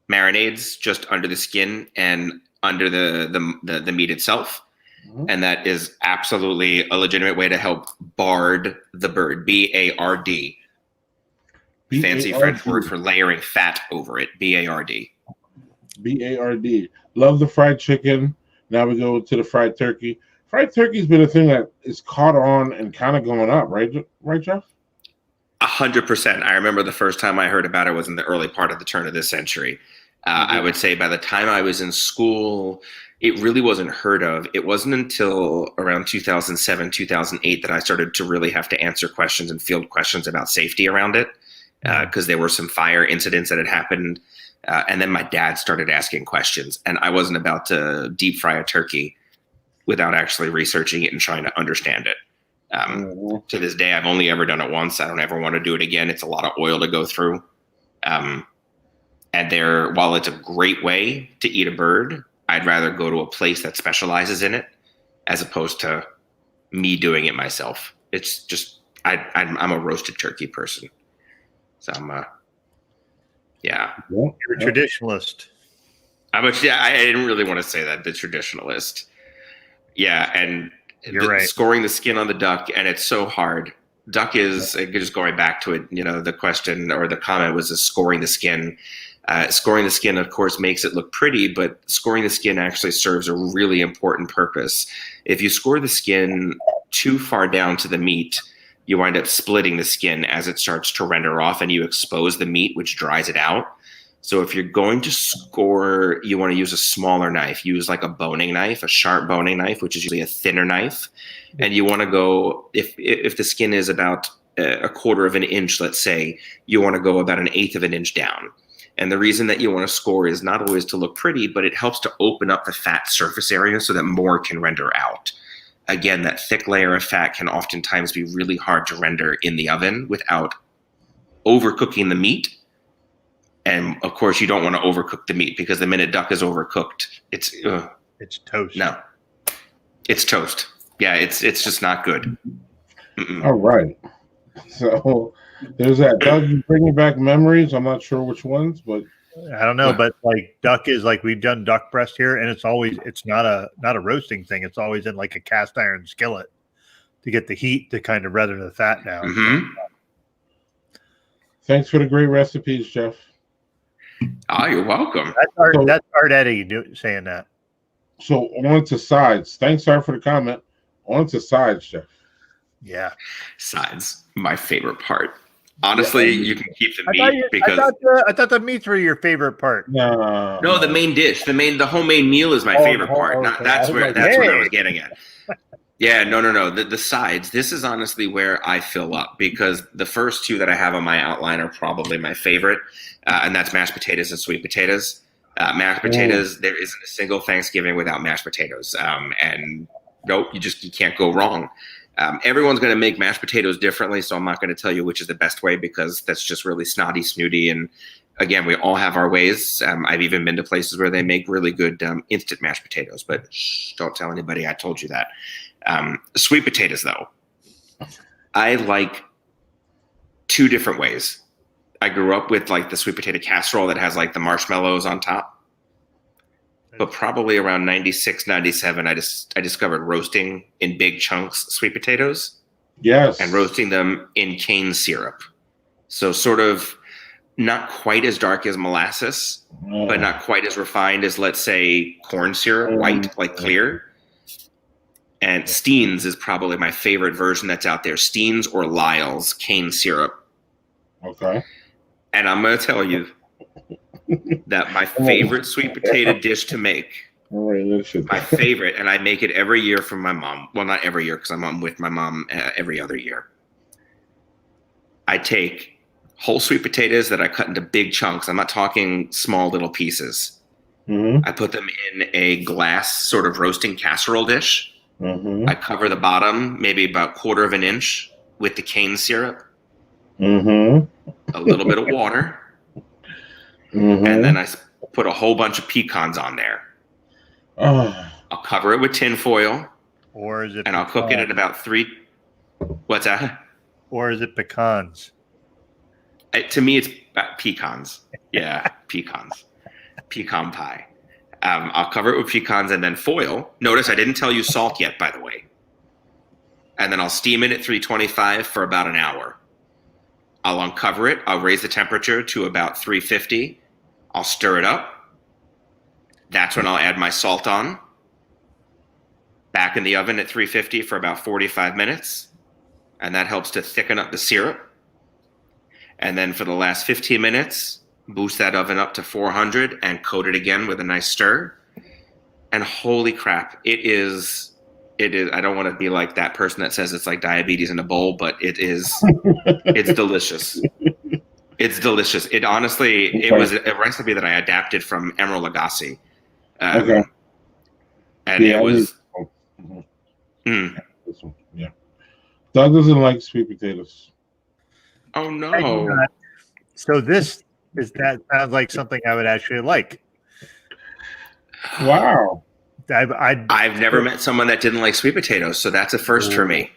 marinades just under the skin and under the meat itself. Mm-hmm. And that is absolutely a legitimate way to help bard the bird. B-A-R-D. Fancy French word for layering fat over it. B-A-R-D. B-A-R-D. Love the fried chicken. Now we go to the fried turkey. Fried turkey's been a thing that is caught on and kind of going up, right, Jeff? 100%. I remember the first time I heard about it was in the early part of the turn of this century. I would say by the time I was in school, it really wasn't heard of. It wasn't until around 2007, 2008 that I started to really have to answer questions and field questions about safety around it, because there were some fire incidents that had happened. And then my dad started asking questions, and I wasn't about to deep fry a turkey without actually researching it and trying to understand it. To this day, I've only ever done it once. I don't ever want to do it again. It's a lot of oil to go through. And while it's a great way to eat a bird, I'd rather go to a place that specializes in it as opposed to me doing it myself. It's just, I'm a roasted turkey person. So You're a traditionalist. I didn't really want to say that, the traditionalist. Yeah, and right. Scoring the skin on the duck, and it's so hard. Duck is, just going back to it, the question or the comment was scoring the skin. Scoring the skin, of course, makes it look pretty, but scoring the skin actually serves a really important purpose. If you score the skin too far down to the meat, you wind up splitting the skin as it starts to render off, and you expose the meat, which dries it out. So if you're going to score, you want to use a smaller knife. Use like a boning knife, a sharp boning knife, which is usually a thinner knife. And you want to go, if the skin is about a quarter of an inch, let's say, you want to go about 1/8 of an inch down. And the reason that you want to score is not always to look pretty, but it helps to open up the fat surface area so that more can render out. Again, that thick layer of fat can oftentimes be really hard to render in the oven without overcooking the meat. And of course, you don't want to overcook the meat, because the minute duck is overcooked, it's toast. No, it's toast. Yeah, it's just not good. Mm-mm. All right. So there's that. Doug, you bringing back memories. I'm not sure which ones, but I don't know. But like duck is like, we've done duck breast here, and it's not a roasting thing. It's always in like a cast iron skillet to get the heat to kind of render the fat down. Mm-hmm. Thanks for the great recipes, Jeff. Oh, you're welcome. That's Art Eddie saying that. So on to sides. Thanks, Art, for the comment. On to sides, Jeff. Yeah. Sides, my favorite part. Honestly, you can keep the meat I thought the meats were your favorite part. No, the main dish, the homemade meal is my favorite part. Okay. That's what I was getting at. Yeah, no. The sides. This is honestly where I fill up, because the first two that I have on my outline are probably my favorite, and that's mashed potatoes and sweet potatoes. Mashed potatoes. There isn't a single Thanksgiving without mashed potatoes, and nope, you can't go wrong. Everyone's going to make mashed potatoes differently, so I'm not going to tell you which is the best way, because that's just really snooty. And again, we all have our ways. I've even been to places where they make really good instant mashed potatoes, but don't tell anybody I told you that. Sweet potatoes, though, I like two different ways. I grew up with like the sweet potato casserole that has like the marshmallows on top. But probably around 96, 97, I discovered roasting in big chunks sweet potatoes. Yes. And roasting them in cane syrup. So sort of not quite as dark as molasses, but not quite as refined as, let's say, corn syrup, white, like clear. And Steen's is probably my favorite version that's out there. Steen's or Lyle's cane syrup. Okay. And I'm going to tell you that my favorite sweet potato dish to make, my favorite, and I make it every year for my mom. Well, not every year because I'm with my mom every other year. I take whole sweet potatoes that I cut into big chunks. I'm not talking small little pieces. Mm-hmm. I put them in a glass sort of roasting casserole dish. Mm-hmm. I cover the bottom maybe about 1/4 of an inch with the cane syrup. Mm-hmm. A little bit of water. Mm-hmm. And then I put a whole bunch of pecans on there. Oh. I'll cover it with tin foil. Or is it? And I'll cook it at about 3. What's that? Or is it pecans? To me, it's pecans. Yeah, pecans. Pecan pie. I'll cover it with pecans and then foil. Notice I didn't tell you salt yet, by the way. And then I'll steam it at 325 for about an hour. I'll uncover it. I'll raise the temperature to about 350. I'll stir it up. That's when I'll add my salt on. Back in the oven at 350 for about 45 minutes. And that helps to thicken up the syrup. And then for the last 15 minutes, boost that oven up to 400 and coat it again with a nice stir. And holy crap, it is, I don't want to be like that person that says it's like diabetes in a bowl, but it's delicious. It's delicious. It honestly, it was a recipe that I adapted from Emeril Lagasse. Okay. And it was. Yeah. Doug doesn't like sweet potatoes. Oh no! So that sounds like something I would actually like. Wow. I've never met someone that didn't like sweet potatoes, so that's a first for me.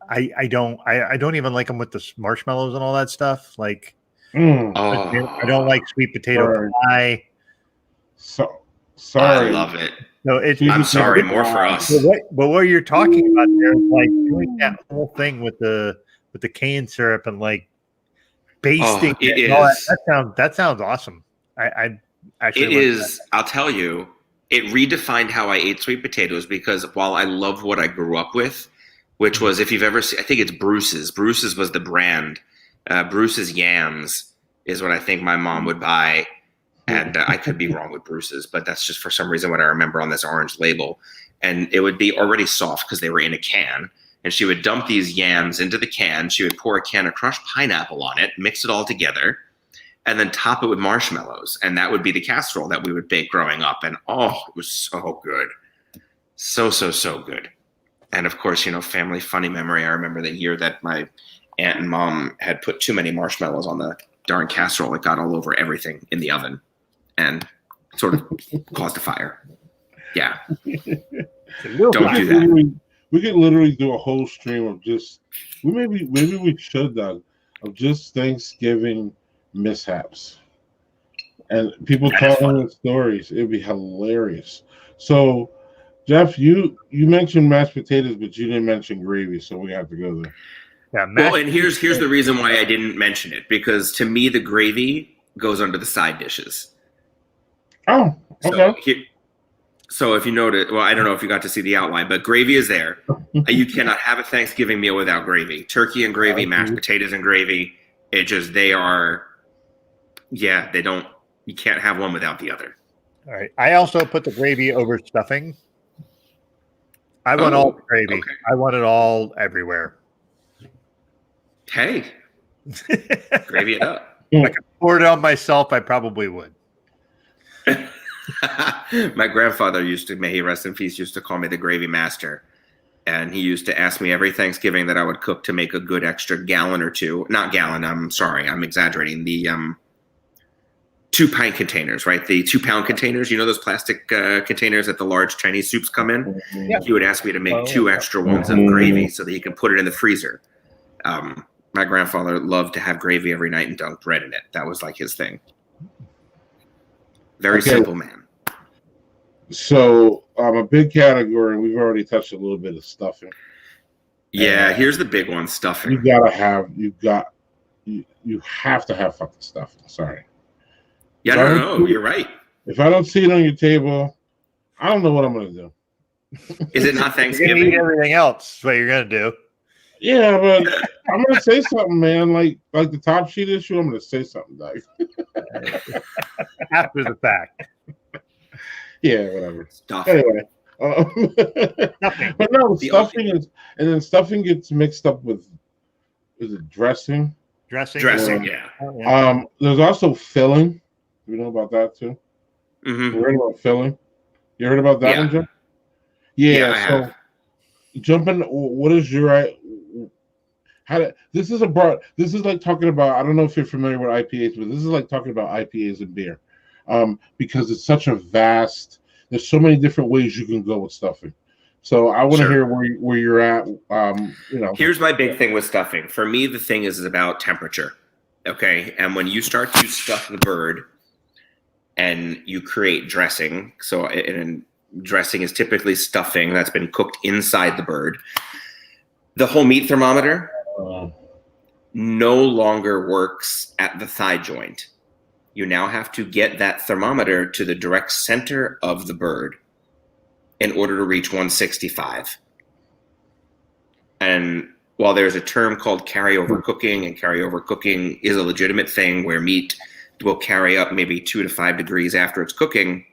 I don't even like them with the marshmallows and all that stuff. Like, I don't like sweet potato pie. So sorry, I love it. No, I'm sorry, more for us. But what you're talking about there is like doing that whole thing with the cane syrup and like basting it is. That sounds awesome. I actually it is. I'll tell you, it redefined how I ate sweet potatoes because while I loved what I grew up with, which was, if you've ever seen, I think it's Bruce's. Bruce's was the brand. Bruce's yams is what I think my mom would buy. And I could be wrong with Bruce's, but that's just for some reason what I remember on this orange label. And it would be already soft because they were in a can. And she would dump these yams into the can. She would pour a can of crushed pineapple on it, mix it all together, and then top it with marshmallows. And that would be the casserole that we would bake growing up. And it was so good. So good. And of course, family funny memory. I remember the year that my aunt and mom had put too many marshmallows on the darn casserole. It got all over everything in the oven and sort of caused a fire. Yeah. Don't do that. We could literally do a whole stream of just maybe we should, Doug, of just Thanksgiving mishaps and people telling the stories. It'd be hilarious. So, Jeff, you mentioned mashed potatoes, but you didn't mention gravy, so we have to go there. Yeah. Well, and here's the reason why I didn't mention it, because to me the gravy goes under the side dishes. Oh, okay. So if you noted, well, I don't know if you got to see the outline, but gravy is there. You cannot have a Thanksgiving meal without gravy. Turkey and gravy, mashed potatoes and gravy. You can't have one without the other. All right. I also put the gravy over stuffing. I want all the gravy. Okay. I want it all everywhere. Hey, gravy it up. If I could pour it on myself, I probably would. My grandfather may he rest in peace, used to call me the gravy master. And he used to ask me every Thanksgiving that I would cook to make a good extra gallon or two. Not gallon, I'm sorry, I'm exaggerating. The 2-pint containers, right? The 2-pound containers, those plastic containers that the large Chinese soups come in? Yeah. He would ask me to make 2 extra ones of gravy so that he could put it in the freezer. My grandfather loved to have gravy every night and dunk bread in it. That was like his thing. Very simple man. So a big category, we've already touched a little bit of stuffing. Yeah, here's the big one, stuffing. You have to have fucking stuffing. Sorry. Yeah, no, you're right. If I don't see it on your table, I don't know what I'm going to do. Is it not Thanksgiving? You're gonna eat everything else. That's what you're going to do. Yeah, but I'm gonna say something, man. Like the top sheet issue, I'm gonna say something, like After the fact. yeah, whatever. Stuff. Anyway, Stuffing. but no, The stuffing is, and then stuffing gets mixed up with, is it dressing? Dressing. Dressing, Or, yeah. Oh, yeah. There's also filling. You know about that too? Hmm. You heard about filling? You heard about that Yeah. one, Jeff? Yeah, Yeah. I So have. jumping. What is your this is this is like talking about, I don't know if you're familiar with IPAs, but this is like talking about IPAs and beer, because it's such a vast, there's so many different ways you can go with stuffing. So I want to Sure. hear where you're at. Here's my big thing with stuffing. For me, the thing is about temperature. Okay. And when you start to stuff the bird and you create dressing, so and dressing is typically stuffing that's been cooked inside the bird, the whole meat thermometer no longer works at the thigh joint. You now have to get that thermometer to the direct center of the bird in order to reach 165. And while there's a term called carryover cooking, and carryover cooking is a legitimate thing where meat will carry up maybe 2 to 5 degrees after it's cooking,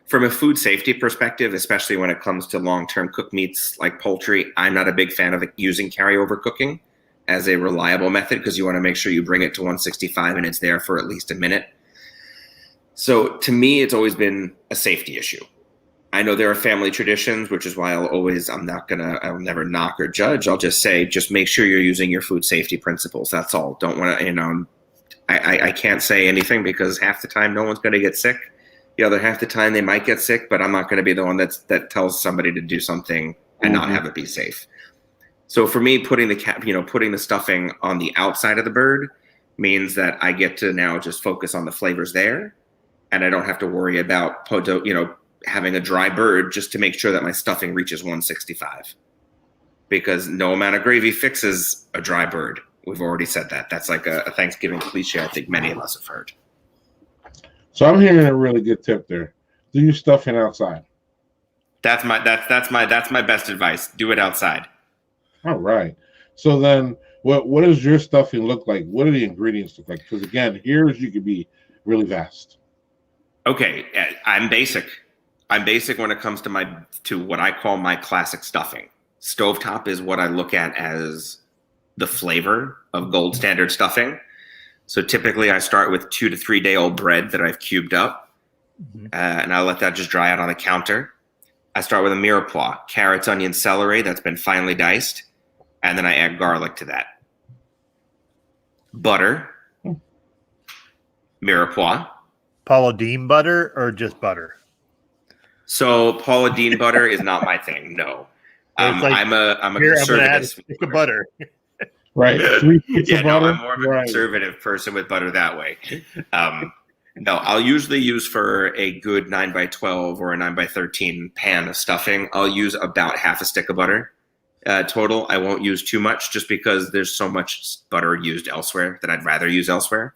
from a food safety perspective, especially when it comes to long-term cooked meats like poultry, I'm not a big fan of using carryover cooking as a reliable method, because you want to make sure you bring it to 165 and it's there for at least a minute. So to me, it's always been a safety issue. I know there are family traditions, which is why I'll never knock or judge. I'll just say, just make sure you're using your food safety principles. That's all. Don't want to, I can't say anything because half the time no one's going to get sick. The other half the time they might get sick, but I'm not going to be the one that tells somebody to do something and not have it be safe. So for me, putting the stuffing on the outside of the bird means that I get to now just focus on the flavors there, and I don't have to worry about having a dry bird just to make sure that my stuffing reaches 165. Because no amount of gravy fixes a dry bird. We've already said that. That's like a Thanksgiving cliche I think many of us have heard. So I'm hearing a really good tip there. Do your stuffing outside. That's my best advice. Do it outside. All right. So then, what does your stuffing look like? What do the ingredients look like? Because again, here's you could be really vast. Okay, I'm basic. I'm basic when it comes to what I call my classic stuffing. Stovetop is what I look at as the flavor of gold standard stuffing. So typically I start with 2 to 3 day old bread that I've cubed up, and I'll let that just dry out on the counter. I start with a mirepoix, carrots, onions, celery that's been finely diced, and then I add garlic to that. Butter, mirepoix. Paula Deen butter or just butter? So Paula Deen butter is not my thing. No, I'm a conservative. Stick of butter. Right. 3 sticks of butter. I'm more of a conservative person with butter that way. No, I'll usually use for a good 9x12 or a 9x13 pan of stuffing, I'll use about half a stick of butter total. I won't use too much just because there's so much butter used elsewhere that I'd rather use elsewhere.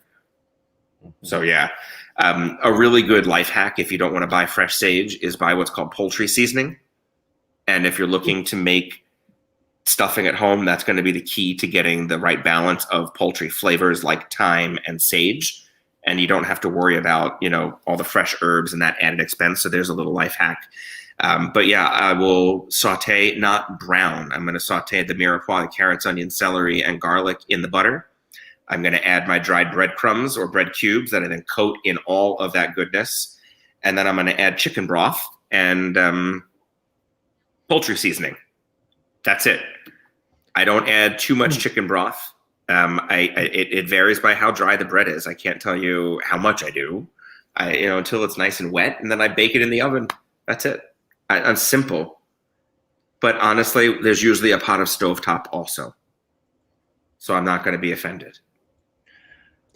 So yeah, a really good life hack if you don't want to buy fresh sage is buy what's called poultry seasoning. And if you're looking to make stuffing at home, that's going to be the key to getting the right balance of poultry flavors like thyme and sage. And you don't have to worry about, all the fresh herbs and that added expense. So there's a little life hack. But yeah, I will saute, not brown. I'm going to saute the mirepoix, the carrots, onions, celery, and garlic in the butter. I'm going to add my dried breadcrumbs or bread cubes that I then coat in all of that goodness. And then I'm going to add chicken broth and poultry seasoning. That's it. I don't add too much chicken broth. It varies by how dry the bread is. I can't tell you how much I do. Until it's nice and wet, and then I bake it in the oven. That's it. I'm simple, but honestly, there's usually a pot of stovetop also, so I'm not going to be offended.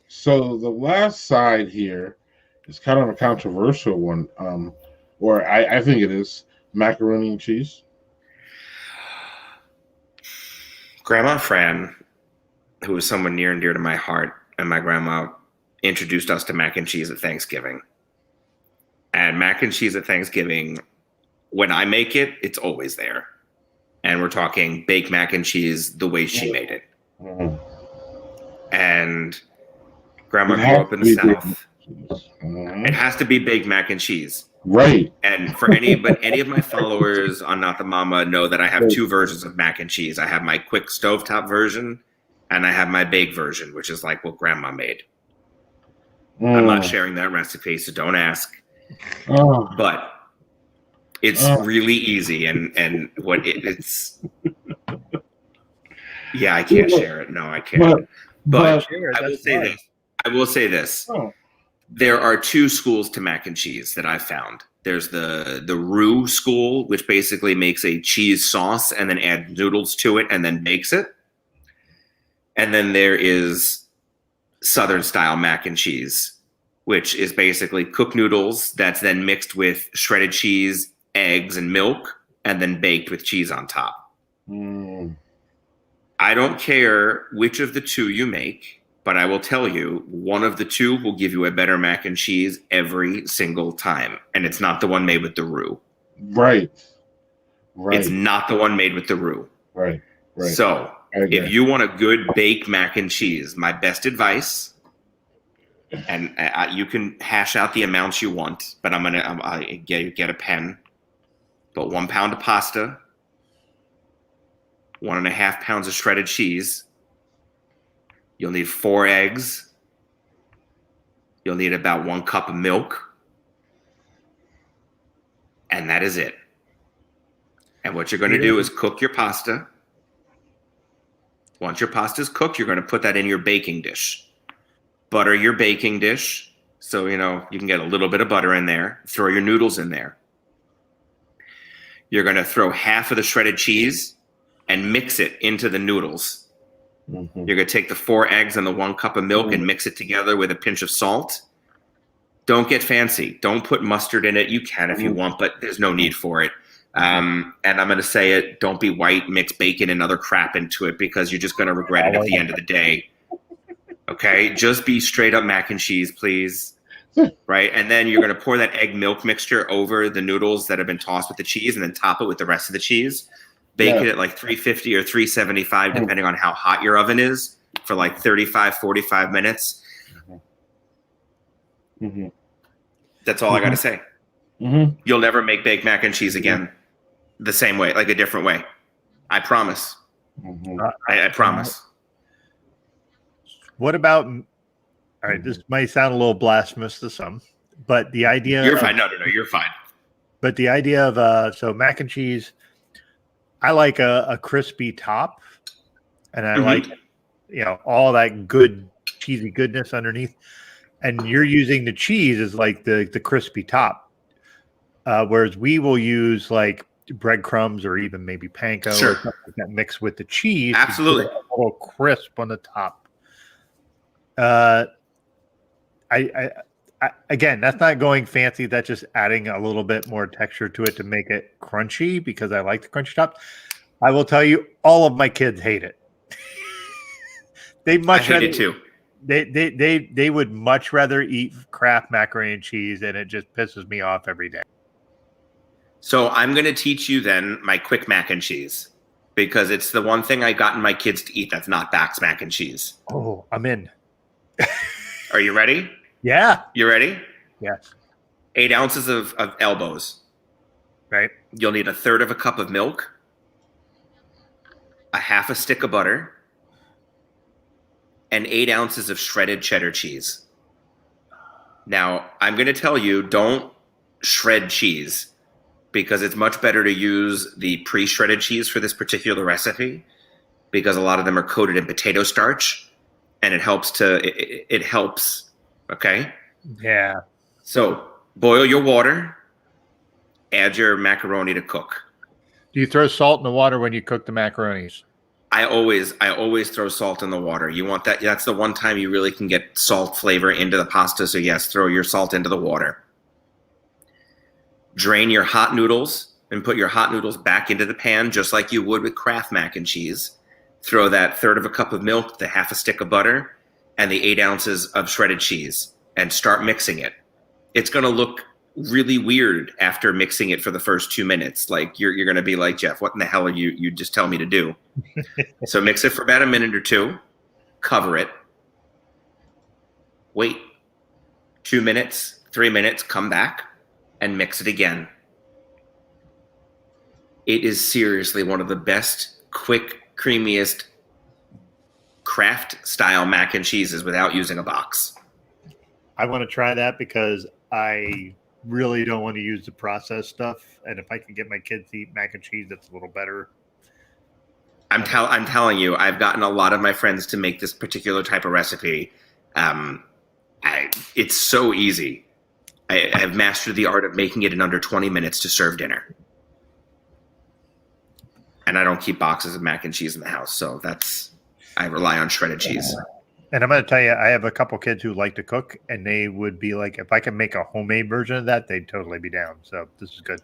So the last side here is kind of a controversial one, or I think it is macaroni and cheese. Grandma Fran, who was someone near and dear to my heart, and my grandma introduced us to mac and cheese at Thanksgiving. And mac and cheese at Thanksgiving, when I make it, it's always there. and we're talking baked mac and cheese the way she made it. Mhm. And Grandma It grew has up in to the be baked South. Mhm. It has to be baked mac and cheese. Right. And for any of my followers on Not the Mama know that I have two versions of mac and cheese. I have my quick stovetop version, and I have my baked version, which is like what Grandma made. I'm not sharing that recipe, so don't ask. Oh. But it's really easy, and what it's. Yeah, I can't share it. No, I can't. But I will say this. I will say this. Oh. There are two schools to mac and cheese that I've found. There's the roux school, which basically makes a cheese sauce and then adds noodles to it and then bakes it. And then there is Southern style mac and cheese, which is basically cooked noodles that's then mixed with shredded cheese, eggs, and milk, and then baked with cheese on top. I don't care which of the two you make, but I will tell you, one of the two will give you a better mac and cheese every single time. And it's not the one made with the roux. Right. It's not the one made with the roux. Right. So if you want a good baked mac and cheese, my best advice, and you can hash out the amounts you want, but I'll get a pen. But 1 pound of pasta, 1.5 pounds of shredded cheese. You'll need 4 eggs. You'll need about 1 cup of milk. And that is it. And what you're going to do is cook your pasta. Once your pasta is cooked, you're going to put that in your baking dish. Butter your baking dish. So, you can get a little bit of butter in there. Throw your noodles in there. You're going to throw half of the shredded cheese and mix it into the noodles. You're going to take the 4 eggs and the 1 cup of milk and mix it together with a pinch of salt. Don't get fancy. Don't put mustard in it. You can if you want, but there's no need for it. And I'm going to say it, don't be white, mix bacon and other crap into it because you're just going to regret it at the end of the day. Okay? Just be straight up mac and cheese, please. Right? And then you're going to pour that egg milk mixture over the noodles that have been tossed with the cheese and then top it with the rest of the cheese. Bake it at like 350 or 375, depending on how hot your oven is, for like 35, 45 minutes. That's all I got to say. You'll never make baked mac and cheese again the same way, like a different way. I promise. I promise. What about, all right, this might sound a little blasphemous to some, but the idea. You're fine. No, you're fine. But the idea of, so mac and cheese, I like a crispy top, and I like, all that good cheesy goodness underneath. And you're using the cheese as like the crispy top, whereas we will use like breadcrumbs or even maybe panko or something like that mixed with the cheese. Absolutely, to get a little crisp on the top. Again, that's not going fancy. That's just adding a little bit more texture to it to make it crunchy because I like the crunchy top. I will tell you, all of my kids hate it. I hate it too. They would much rather eat Kraft macaroni and cheese, and it just pisses me off every day. So I'm going to teach you then my quick mac and cheese because it's the one thing I gotten my kids to eat that's not Bax mac and cheese. Oh, I'm in. Are you ready? Yeah. You ready? Yes. 8 ounces of elbows. Right. You'll need 1/3 cup of milk, 1/2 stick of butter, and 8 ounces of shredded cheddar cheese. Now, I'm going to tell you, don't shred cheese because it's much better to use the pre-shredded cheese for this particular recipe because a lot of them are coated in potato starch and it helps, okay? Yeah. So boil your water, add your macaroni to cook. Do you throw salt in the water when you cook the macaronis? I always throw salt in the water. You want that? That's the one time you really can get salt flavor into the pasta. So yes, throw your salt into the water. Drain your hot noodles and put your hot noodles back into the pan, just like you would with Kraft mac and cheese. Throw that 1/3 cup of milk, the 1/2 stick of butter, and the 8 ounces of shredded cheese, and start mixing it. It's going to look really weird after mixing it for the first 2 minutes. Like you're going to be like, Jeff, what in the hell are you just tell me to do? So mix it for about a minute or two, cover it, wait 2 minutes, 3 minutes, come back and mix it again. It is seriously one of the best, quick, creamiest craft style mac and cheeses without using a box. I want to try that because I really don't want to use the processed stuff. And if I can get my kids to eat mac and cheese, that's a little better. I'm telling you, I've gotten a lot of my friends to make this particular type of recipe. It's so easy. I've mastered the art of making it in under 20 minutes to serve dinner. And I don't keep boxes of mac and cheese in the house, so I rely on shredded cheese. And I'm going to tell you, I have a couple kids who like to cook, and they would be like, if I can make a homemade version of that, they'd totally be down. So this is good.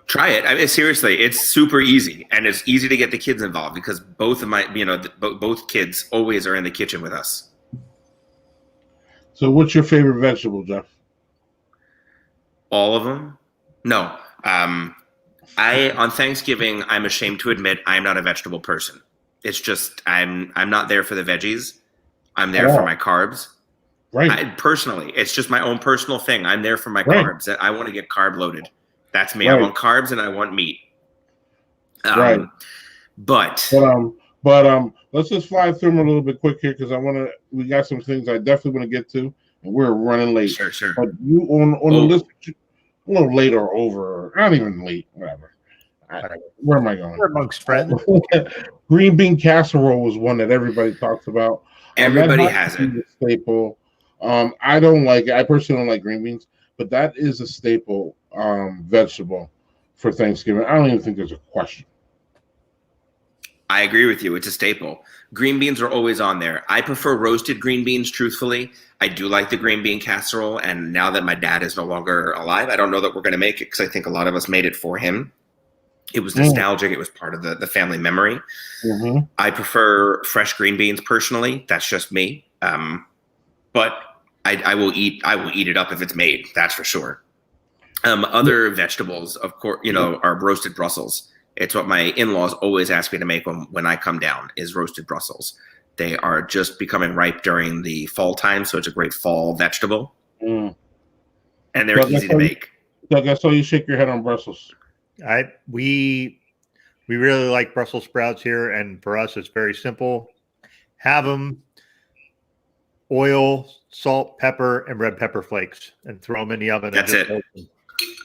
Try it. I mean, seriously, it's super easy, and it's easy to get the kids involved because both of my, both kids always are in the kitchen with us. So, what's your favorite vegetable, Jeff? All of them? No. On Thanksgiving, I'm ashamed to admit I'm not a vegetable person. It's just I'm not there for the veggies. I'm there for my carbs. Right. Personally, it's just my own personal thing. I'm there for my Right. carbs. I want to get carb loaded. That's me. Right. I want carbs and I want meat. Right. But let's just fly through them a little bit quick here because we got some things I definitely want to get to, and we're running late. Sure. But you on the list, a little late or over, not even late, whatever. Where am I going? We're amongst friends. Green bean casserole was one that everybody talks about. Everybody has it. A staple. I don't like it. I personally don't like green beans, but that is a staple vegetable for Thanksgiving. I don't even think there's a question. I agree with you. It's a staple. Green beans are always on there. I prefer roasted green beans, truthfully. I do like the green bean casserole, and now that my dad is no longer alive, I don't know that we're going to make it because I think a lot of us made it for him. It was nostalgic. It was part of the family memory. Mm-hmm. I prefer fresh green beans personally. That's just me. But I will eat it up if it's made. That's for sure. Other vegetables, of course, are roasted Brussels. It's what my in-laws always ask me to make when I come down is roasted Brussels. They are just becoming ripe during the fall time, so it's a great fall vegetable. And they're easy to make. Doug, I saw you shake your head on Brussels. We really like Brussels sprouts here, and for us, it's very simple. Have them, oil, salt, pepper, and red pepper flakes, and throw them in the oven. That's it.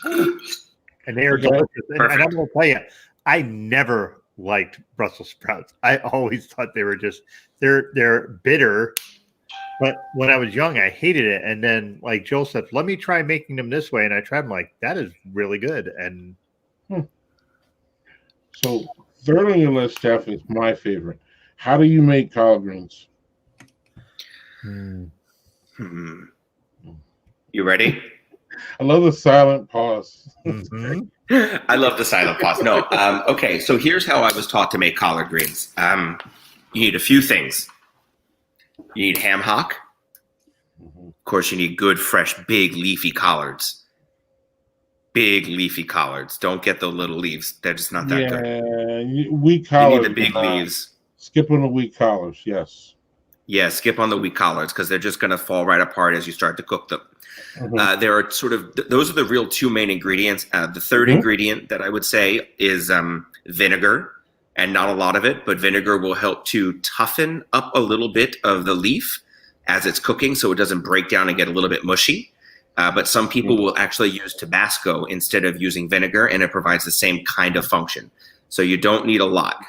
And they are delicious. And I'm going to tell you, I never liked Brussels sprouts. I always thought they were just they're bitter. But when I was young, I hated it. And then, like Joel said, let me try making them this way. And I tried them, like, that is really good. And so, third on your list, Jeff, is my favorite. How do you make collard greens? You ready? I love the silent pause. Mm-hmm. I love the silent pause. No. Okay, so here's how I was taught to make collard greens. You need a few things. You need ham hock. Of course, you need good, fresh, big, leafy collards. Big, leafy collards. Don't get the little leaves. They're just not that good. Yeah, weak collards. You need the big leaves. Skip on the weak collards, yes. Yeah, skip on the weak collards because they're just going to fall right apart as you start to cook them. There are those are the real two main ingredients. The third ingredient that I would say is vinegar, and not a lot of it, but vinegar will help to toughen up a little bit of the leaf as it's cooking so it doesn't break down and get a little bit mushy. But some people will actually use Tabasco instead of using vinegar, and it provides the same kind of function. So you don't need a lot.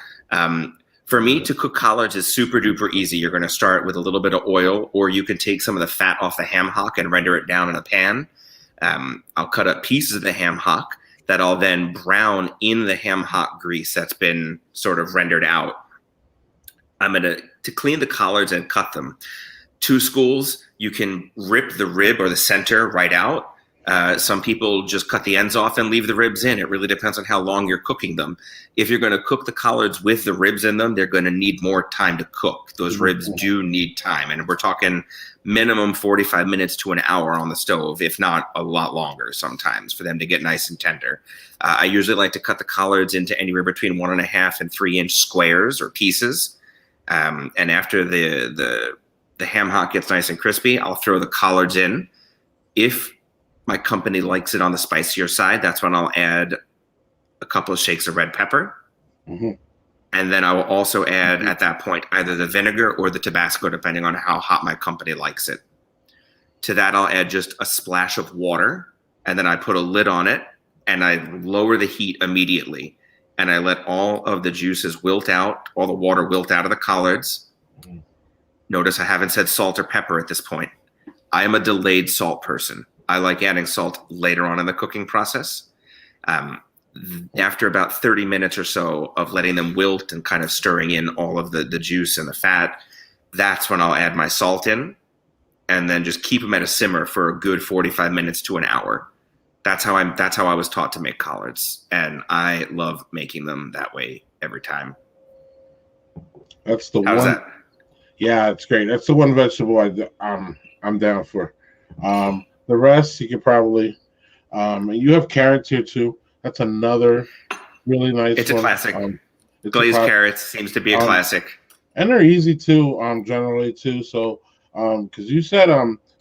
For me, to cook collards is super duper easy. You're going to start with a little bit of oil, or you can take some of the fat off the ham hock and render it down in a pan. I'll cut up pieces of the ham hock that I'll then brown in the ham hock grease that's been sort of rendered out. I'm going to clean the collards and cut them. 2 schools, you can rip the rib or the center right out. Some people just cut the ends off and leave the ribs in. It really depends on how long you're cooking them. If you're going to cook the collards with the ribs in them, they're going to need more time to cook. Those ribs do need time. And we're talking minimum 45 minutes to an hour on the stove, if not a lot longer sometimes, for them to get nice and tender. I usually like to cut the collards into anywhere between 1.5 and 3 inch squares or pieces. And after the ham hock gets nice and crispy, I'll throw the collards in. If my company likes it on the spicier side, that's when I'll add a couple of shakes of red pepper. Mm-hmm. And then I will also add at that point either the vinegar or the Tabasco, depending on how hot my company likes it. To that, I'll add just a splash of water, and then I put a lid on it, and I lower the heat immediately. And I let all of the juices wilt out, all the water wilt out of the collards. Mm-hmm. Notice I haven't said salt or pepper at this point. I am a delayed salt person. I like adding salt later on in the cooking process. After about 30 minutes or so of letting them wilt and kind of stirring in all of the juice and the fat, that's when I'll add my salt in, and then just keep them at a simmer for a good 45 minutes to an hour. That's how I was taught to make collards, and I love making them that way every time. That's the How's one. That? Yeah, it's great. That's the one vegetable I'm down for. The rest you could probably. You have carrots here too. That's another really nice. It's one. A classic. Glazed carrots seems to be a classic, and they're easy too. Generally too. So, because you said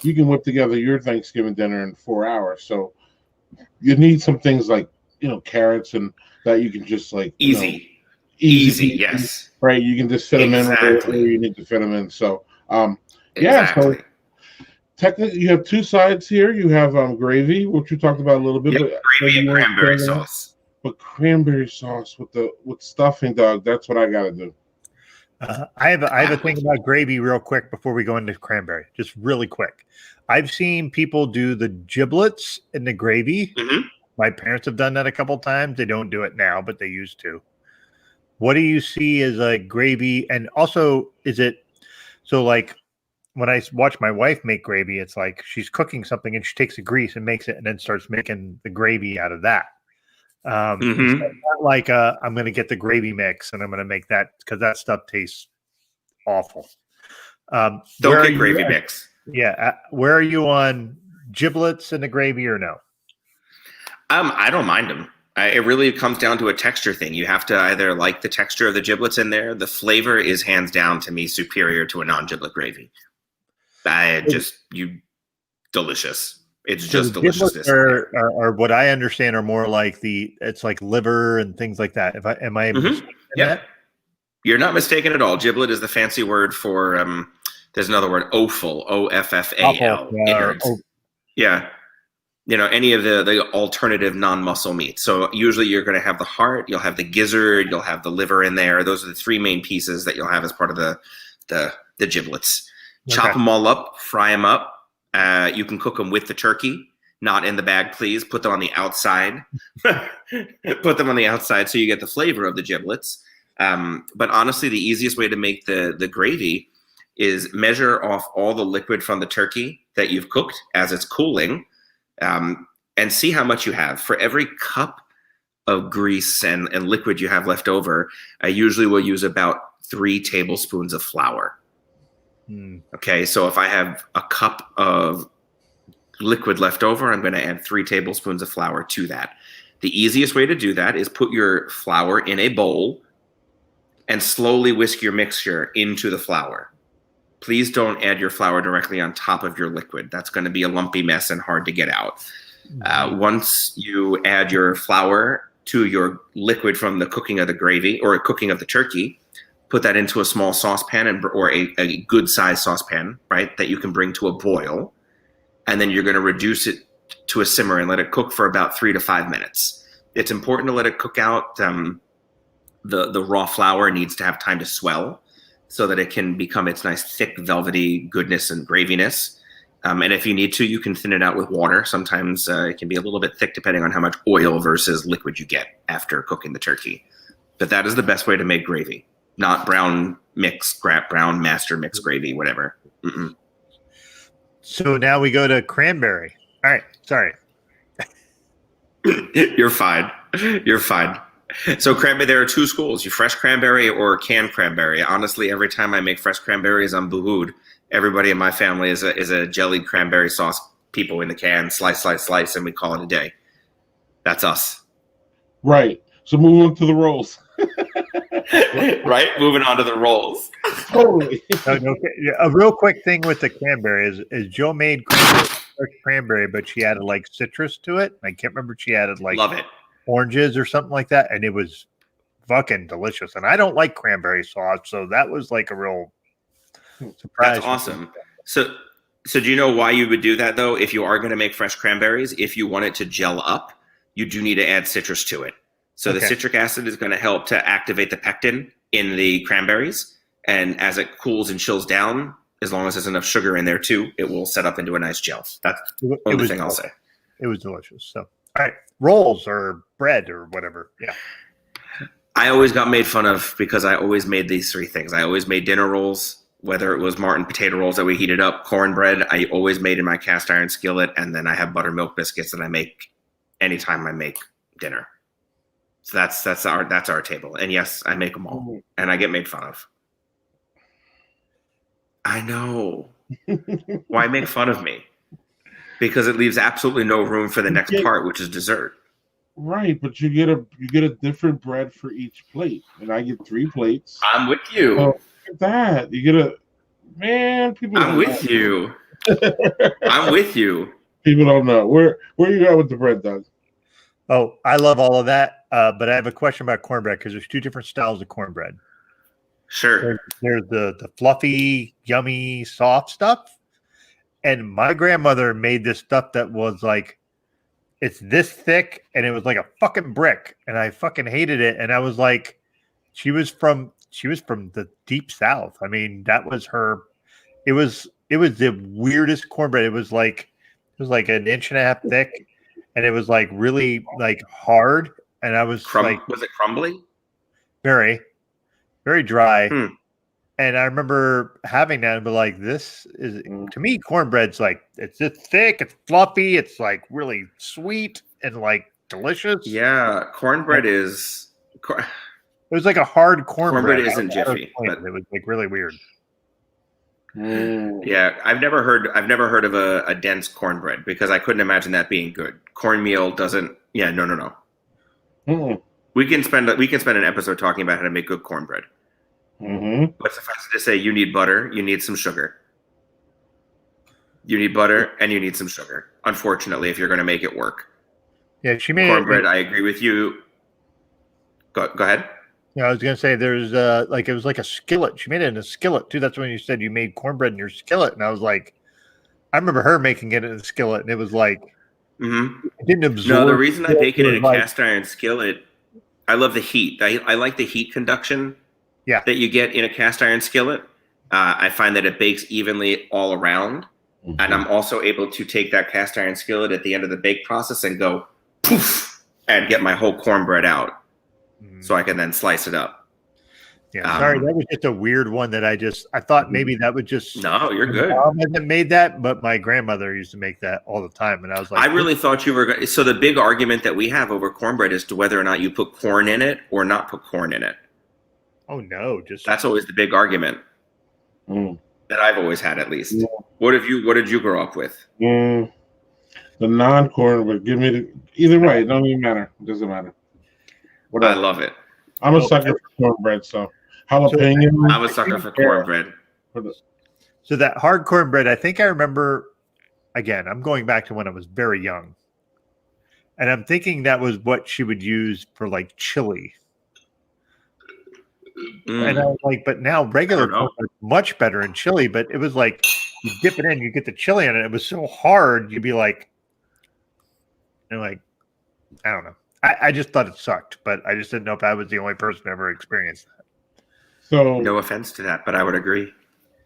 you can whip together your Thanksgiving dinner in 4 hours. So you need some things like carrots and that you can just like easy. Yes. Right. You can just fit them in where you need to fit them in. So yeah. So technically, you have two sides here. You have gravy, which we talked about a little bit. Yep, gravy and cranberry sauce. But cranberry sauce with stuffing, Doug, that's what I got to do. I have a thing about gravy real quick before we go into cranberry. Just really quick. I've seen people do the giblets in the gravy. Mm-hmm. My parents have done that a couple times. They don't do it now, but they used to. What do you see as a gravy? And also, is it so like when I watch my wife make gravy, it's like she's cooking something and she takes the grease and makes it and then starts making the gravy out of that. It's not like I'm going to get the gravy mix and I'm going to make that because that stuff tastes awful. Don't get gravy mix. Yeah. Where are you on giblets in the gravy or no? I don't mind them. It really comes down to a texture thing. You have to either like the texture of the giblets in there. The flavor is hands down to me superior to a non-giblet gravy. Delicious. It's just deliciousness. Are what I understand are more like it's like liver and things like that. Am I mistaken in that? You're not mistaken at all. Giblet is the fancy word for there's another word, offal, O-F-F-A-L. Yeah. Any of the alternative non-muscle meat. So usually you're going to have the heart, you'll have the gizzard, you'll have the liver in there. Those are the three main pieces that you'll have as part of the giblets. Okay. Chop them all up, fry them up. You can cook them with the turkey, not in the bag, please. Put them on the outside. Put them on the outside so you get the flavor of the giblets. But honestly, the easiest way to make the gravy is measure off all the liquid from the turkey that you've cooked as it's cooling, and see how much you have. For every cup of grease and liquid you have left over, I usually will use about 3 tablespoons of flour. Okay, so if I have a cup of liquid left over, I'm going to add 3 tablespoons of flour to that. The easiest way to do that is put your flour in a bowl and slowly whisk your mixture into the flour. Please don't add your flour directly on top of your liquid. That's going to be a lumpy mess and hard to get out. Once you add your flour to your liquid from the cooking of the gravy or cooking of the turkey, put that into a small saucepan or a good sized saucepan, right, that you can bring to a boil. And then you're going to reduce it to a simmer and let it cook for about 3 to 5 minutes. It's important to let it cook out. The raw flour needs to have time to swell so that it can become its nice, thick, velvety goodness and graviness. And if you need to, you can thin it out with water. Sometimes it can be a little bit thick depending on how much oil versus liquid you get after cooking the turkey. But that is the best way to make gravy. Not brown master mix gravy, whatever. Mm-mm. So now we go to cranberry. All right. Sorry. You're fine. You're fine. So cranberry, there are two schools: you fresh cranberry or canned cranberry. Honestly, every time I make fresh cranberries, I'm boohooed. Everybody in my family is a jellied cranberry sauce people in the can, slice, slice, slice, and we call it a day. That's us. Right. So moving to the rolls. Right? Moving on to the rolls. Totally. A real quick thing with the cranberry is Joe made cranberry, but she added like citrus to it. I can't remember if she added like Love it. oranges or something like that, and it was fucking delicious. And I don't like cranberry sauce, so that was like a real surprise. That's awesome. So do you know why you would do that though? If you are going to make fresh cranberries, if you want it to gel up, you do need to add citrus to it. So the citric acid is going to help to activate the pectin in the cranberries. And as it cools and chills down, as long as there's enough sugar in there too, it will set up into a nice gel. That's the only thing I'll say. It was delicious. So, all right, rolls or bread or whatever. Yeah. I always got made fun of because I always made these three things. I always made dinner rolls, whether it was Martin potato rolls that we heated up, cornbread, I always made in my cast iron skillet, and then I have buttermilk biscuits that I make anytime I make dinner. So that's our table. And yes, I make them all, and I get made fun of. I know. Why make fun of me? Because it leaves absolutely no room for the next part, which is dessert. Right, but you get a different bread for each plate, and I get 3 plates. I'm with you. So look at that. You get a man. People. I'm with you. I'm with you. People don't know where you at with the bread, Doug. Oh, I love all of that, but I have a question about cornbread because there's 2 different styles of cornbread. Sure. There's the fluffy, yummy, soft stuff, and my grandmother made this stuff that was like, it's this thick, and it was like a fucking brick, and I fucking hated it. And I was like, she was from the deep South. I mean, that was her. It was the weirdest cornbread. It was like an inch and a half thick, and it was like really like hard. And I was like, was it crumbly? Very, very dry. And I remember having that and be like, this is, to me, cornbread's like, it's just thick, it's fluffy, it's like really sweet and like delicious. Yeah, cornbread is. It was like a hard cornbread. Cornbread isn't jiffy, but it was like really weird. Yeah, I've never heard of a dense cornbread because I couldn't imagine that being good. Cornmeal doesn't. Yeah, no. We can spend an episode talking about how to make good cornbread. But suffice it to say, you need butter, you need some sugar. You need butter and you need some sugar. Unfortunately, if you're going to make it work. Yeah, she made cornbread. I agree with you. Go ahead. Yeah, I was going to say there's it was like a skillet. She made it in a skillet too. That's when you said you made cornbread in your skillet, and I was like, I remember her making it in a skillet, and it was like, it didn't absorb. No, the reason I bake it in a cast iron skillet, I love the heat. I like the heat conduction. Yeah. That you get in a cast iron skillet. I find that it bakes evenly all around. And I'm also able to take that cast iron skillet at the end of the bake process and go poof and get my whole cornbread out. So I can then slice it up. Yeah, sorry, that was just a weird one that I thought maybe that would just. No, you're good. Mom hasn't made that, but my grandmother used to make that all the time. And I was like, I really thought you were going to. So the big argument that we have over cornbread is to whether or not you put corn in it or not put corn in it. Oh no! That's always the big argument that I've always had, at least. Yeah. What did you grow up with? The non-corn, but give me either way. It don't even matter. It doesn't matter. I love it. I'm a sucker for cornbread, so jalapeno. I'm a sucker for cornbread. So that hard cornbread, I think I remember. Again, I'm going back to when I was very young, and I'm thinking that was what she would use for like chili. And I was like, but now regular cornbread is much better in chili. But it was like you dip it in, you get the chili in it. It was so hard, you'd be like, I don't know. I just thought it sucked, but I just didn't know if I was the only person who ever experienced that. So no offense to that, but I would agree.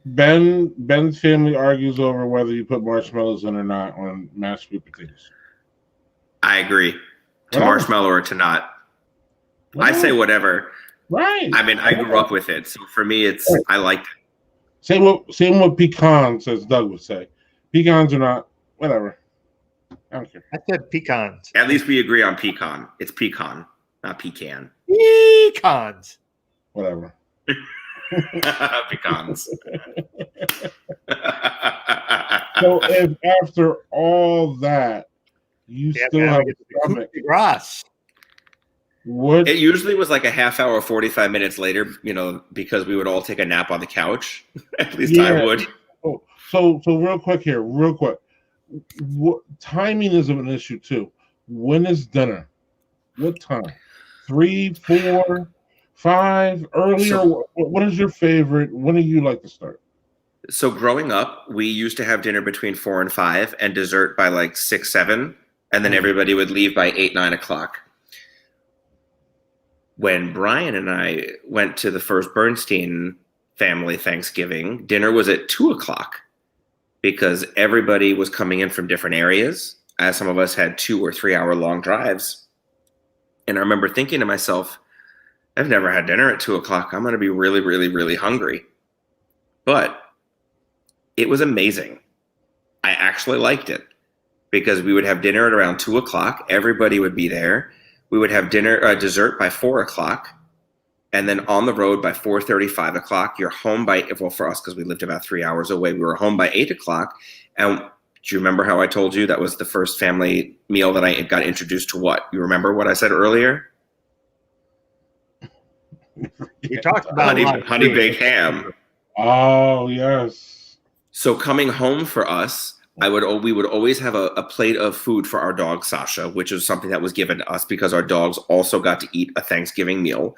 Ben's family argues over whether you put marshmallows in or not on mashed sweet potatoes. I agree. To marshmallow or to not. I say whatever. Right. I mean, I grew up with it, so for me, it's I liked it. Same with pecans, as Doug would say. Pecans are not whatever. I don't care. I said pecans. At least we agree on pecan. It's pecan, not pecan. Pecans. Whatever. Pecans. So if after all that you still have a stomach, grass. what? It usually was like a half hour, 45 minutes later, because we would all take a nap on the couch. At least I would. So real quick here, real quick. What timing is an issue too. When is dinner? What time? 3, 4, 5, earlier? What is your favorite? When do you like to start? So growing up, we used to have dinner between 4 and 5 and dessert by like 6, 7. And then everybody would leave by 8, 9 o'clock. When Brian and I went to the first Bernstein family Thanksgiving, dinner was at 2 o'clock because everybody was coming in from different areas, as some of us had 2 or 3 hour long drives. And I remember thinking to myself, I've never had dinner at 2 o'clock. I'm going to be really, really, really hungry. But it was amazing. I actually liked it because we would have dinner at around 2 o'clock. Everybody would be there. We would have dessert by 4 o'clock. And then on the road by 4:30, 5 o'clock. You're home by, well, for us, because we lived about 3 hours away, we were home by 8 o'clock. And do you remember how I told you that was the first family meal that I got introduced to what? You remember what I said earlier? You talked about honey baked ham. Oh, yes. So coming home for us, we would always have a plate of food for our dog, Sasha, which is something that was given to us because our dogs also got to eat a Thanksgiving meal.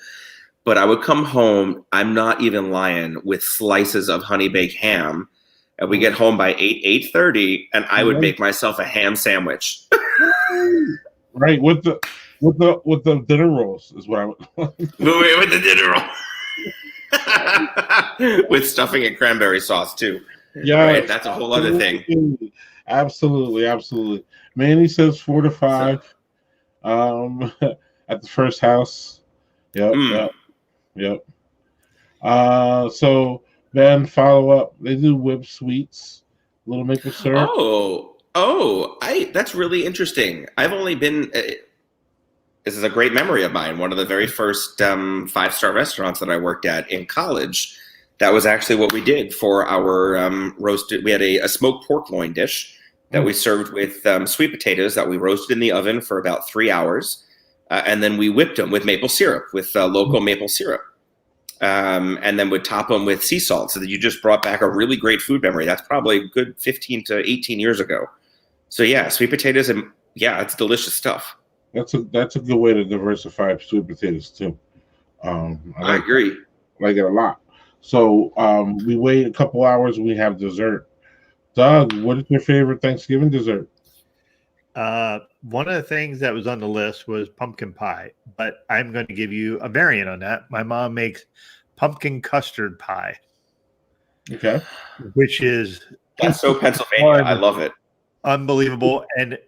But I would come home, I'm not even lying, with slices of honey baked ham. And we get home by 8:30, and I would make myself a ham sandwich. Right, with the dinner rolls is what I would. With the dinner roll. With stuffing and cranberry sauce too. Yeah, right? That's a whole other thing. Absolutely. Manny says 4 to 5. At the first house. Yep. So then follow up. They do whipped sweets, little maple syrup. That's really interesting. I've only been. This is a great memory of mine. One of the very first 5-star restaurants that I worked at in college. That was actually what we did for our roasted. We had a smoked pork loin dish that we served with sweet potatoes that we roasted in the oven for about 3 hours. And then we whipped them with maple syrup, with local maple syrup. And then would top them with sea salt. So that you just brought back a really great food memory. That's probably a good 15 to 18 years ago. So yeah, sweet potatoes, and yeah, it's delicious stuff. That's a good way to diversify sweet potatoes too. I agree. I like it a lot. So we wait a couple hours and we have dessert. Doug, what is your favorite Thanksgiving dessert? One of the things that was on the list was pumpkin pie, but I'm going to give you a variant on that. My mom makes pumpkin custard pie. Okay. Which is... That's so Pennsylvania. I love it. Unbelievable. And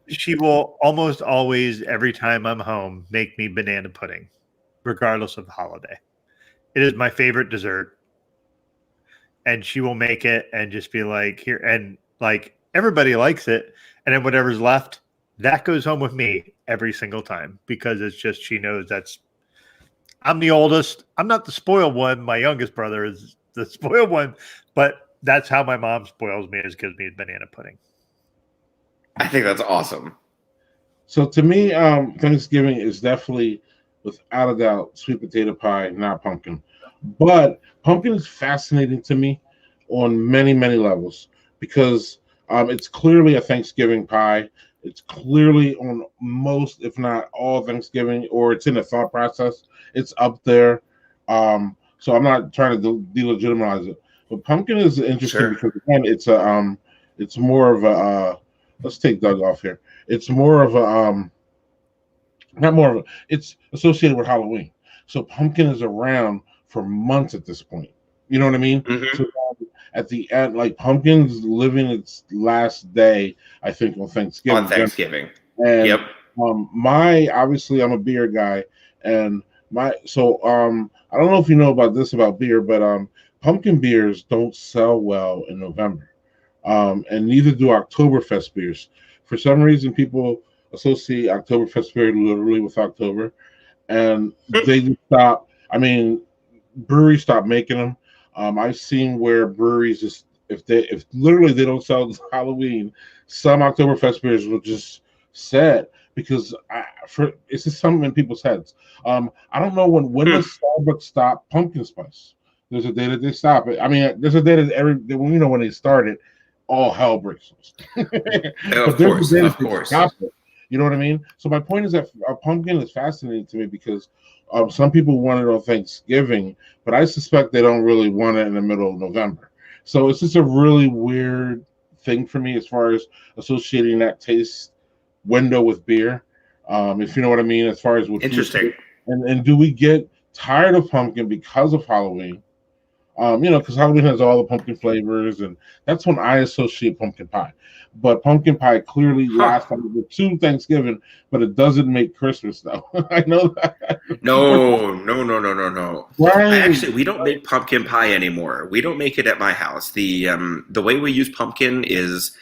she will almost always, every time I'm home, make me banana pudding, regardless of the holiday. It is my favorite dessert. And she will make it and just be like, here, and like everybody likes it. And then whatever's left, that goes home with me every single time because it's just, she knows I'm the oldest. I'm not the spoiled one. My youngest brother is the spoiled one, but that's how my mom spoils me, is gives me banana pudding. I think that's awesome. So to me, Thanksgiving is definitely, without a doubt, sweet potato pie, not pumpkin. But pumpkin is fascinating to me on many, many levels because it's clearly a Thanksgiving pie. It's clearly on most, if not all, Thanksgiving, or it's in the thought process. It's up there. So I'm not trying to delegitimize it. But pumpkin is interesting because, again, it's more of a let's take Doug off here. It's more of a it's associated with Halloween. So pumpkin is around for months at this point. You know what I mean? Mm-hmm. So at the end, like pumpkin's living its last day, I think, on Thanksgiving. And obviously I'm a beer guy, and I don't know if you know about this about beer, but pumpkin beers don't sell well in November. and neither do Oktoberfest beers. For some reason, people associate Oktoberfest beer literally with October, and they just stop. I mean, breweries stop making them. I've seen where breweries just if literally they don't sell Halloween, some Oktoberfest beers will just set because it's just something in people's heads. I don't know when does Starbucks stop pumpkin spice? There's a day that they stop it. I mean, there's a day that when they started, all hell breaks loose. Of course. Stop it. You know what I mean? So my point is that pumpkin is fascinating to me because some people want it on Thanksgiving, but I suspect they don't really want it in the middle of November. So it's just a really weird thing for me as far as associating that taste window with beer. If you know what I mean, as far as what interesting. And do we get tired of pumpkin because of Halloween? Because Halloween has all the pumpkin flavors, and that's when I associate pumpkin pie. But pumpkin pie clearly lasts to Thanksgiving, but it doesn't make Christmas, though. I know that. No. Right. We don't make pumpkin pie anymore. We don't make it at my house. The way we use pumpkin is,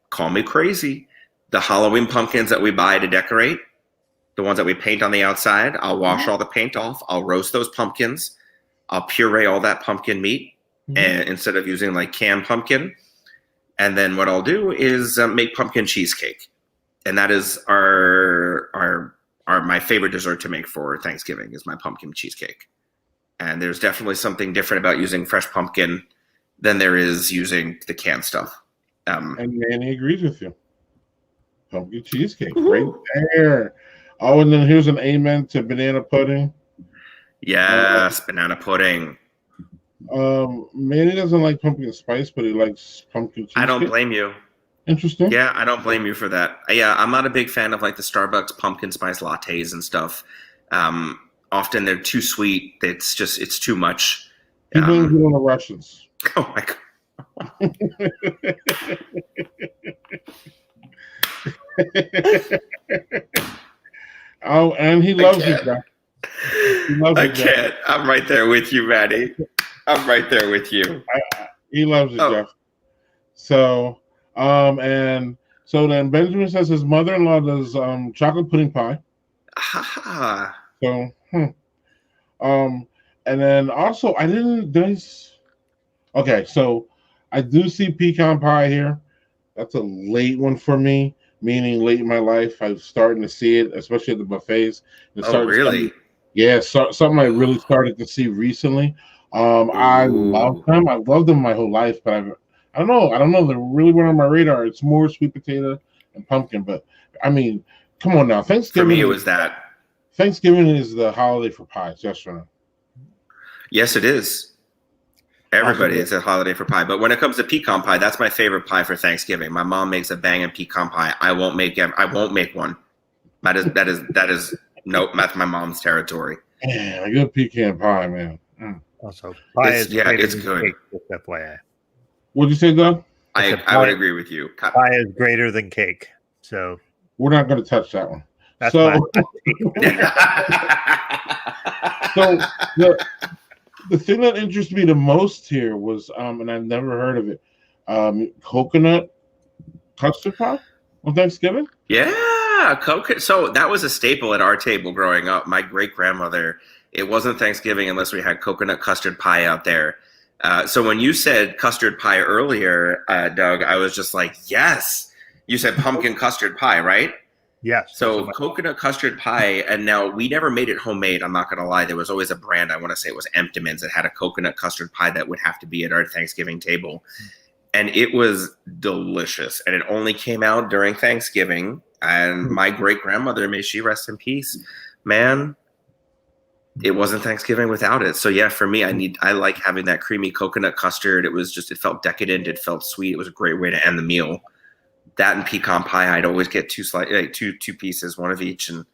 call me crazy, the Halloween pumpkins that we buy to decorate, the ones that we paint on the outside, I'll wash all the paint off. I'll roast those pumpkins. I'll puree all that pumpkin meat and instead of using like canned pumpkin. And then what I'll do is make pumpkin cheesecake. And that is my favorite dessert to make for Thanksgiving is my pumpkin cheesecake. And there's definitely something different about using fresh pumpkin than there is using the canned stuff. And Manny agrees with you. Pumpkin cheesecake, right there. Oh, and then here's an amen to banana pudding. Yes, banana pudding. Manny doesn't like pumpkin spice, but he likes pumpkin cheesecake. I don't blame you. Interesting. Yeah, I don't blame you for that. Yeah, I'm not a big fan of like the Starbucks pumpkin spice lattes and stuff. Often they're too sweet. It's too much. He blames it on the Russians. Oh my god. Oh, and he loves you, Jeff. I can't. I'm right there with you, Maddie. I'm right there with you. He loves it, Jeff. So, and so then Benjamin says his mother-in-law does chocolate pudding pie. So, and then also okay, so I do see pecan pie here. That's a late one for me, meaning late in my life. I'm starting to see it, especially at the buffets. Really? Yeah, something I really started to see recently. I love them. I've loved them my whole life, but I don't know. They really went on my radar. It's more sweet potato and pumpkin, but I mean, come on now. Thanksgiving. For me, it was that. Thanksgiving is the holiday for pies, yes or no? Yes, it is. Everybody, it's a holiday for pie. But when it comes to pecan pie, that's my favorite pie for Thanksgiving. My mom makes a banging pecan pie. I won't make one. That is nope. That's my mom's territory. Man, a good pecan pie, man. Also, pie is it's good. Cake, just FYI. What'd you say, Doug? I would agree with you. Pie is greater than cake, so we're not going to touch that one. That's so, the thing that interested me the most here was, and I've never heard of it, coconut custard pie on Thanksgiving. Yeah, coconut. So that was a staple at our table growing up. My great grandmother. It wasn't Thanksgiving unless we had coconut custard pie out there. So when you said custard pie earlier, Doug, I was just like, yes. You said pumpkin custard pie, right? Yes. So coconut custard pie, and now we never made it homemade. I'm not going to lie. There was always a brand, I want to say it was Emptimans, that had a coconut custard pie that would have to be at our Thanksgiving table. And it was delicious. And it only came out during Thanksgiving. And my great-grandmother, may she rest in peace, man, it wasn't Thanksgiving without it. So yeah, for me, I like having that creamy coconut custard. It felt decadent. It felt sweet. It was a great way to end the meal. That and pecan pie, I'd always get two pieces, one of each, and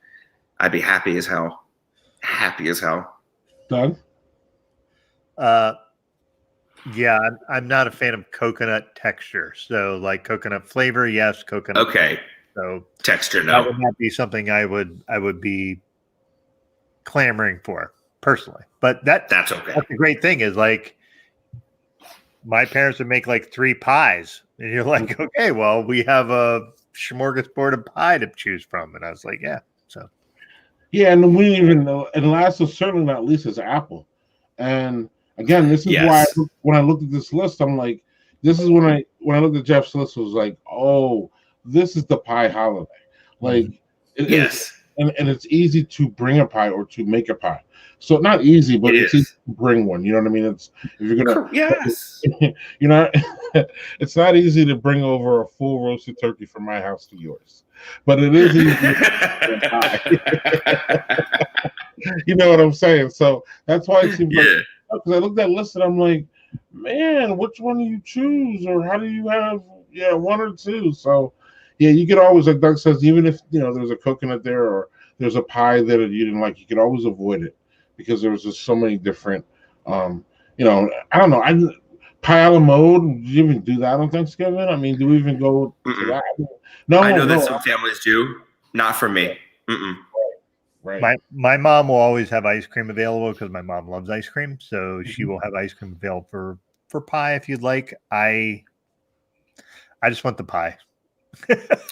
I'd be happy as hell. Happy as hell. Doug? Yeah, I'm not a fan of coconut texture. So like coconut flavor, yes. Coconut. Okay. So texture, no. That would not be something I would be clamoring for personally. But that's okay. That's the great thing is like my parents would make like 3 pies. And you're like, okay, well, we have a smorgasbord of pie to choose from. And I was like, yeah. So, yeah, and we didn't even know. And last but certainly not least is Apple. And again, this is why when I looked at this list, I'm like, this is when I looked at Jeff's list, was like, oh, this is the pie holiday. Like, and it's easy to bring a pie or to make a pie. So not easy, but it's easy to bring one. You know what I mean? It's if you're gonna, you know, it's not easy to bring over a full roasted turkey from my house to yours, but it is easy. You know what I'm saying? So that's why it seems like, because I looked at that list and I'm like, man, which one do you choose, or how do you have one or two? So yeah, you could always, like Doug says, even if there's a coconut there or there's a pie that you didn't like, you could always avoid it because there was just so many different I don't know. Pie a la mode, do you even do that on Thanksgiving? I mean, do we even go to that? No, I know that some families do. Not for me. Right. My mom will always have ice cream available because my mom loves ice cream. So she will have ice cream available for pie if you'd like. I just want the pie.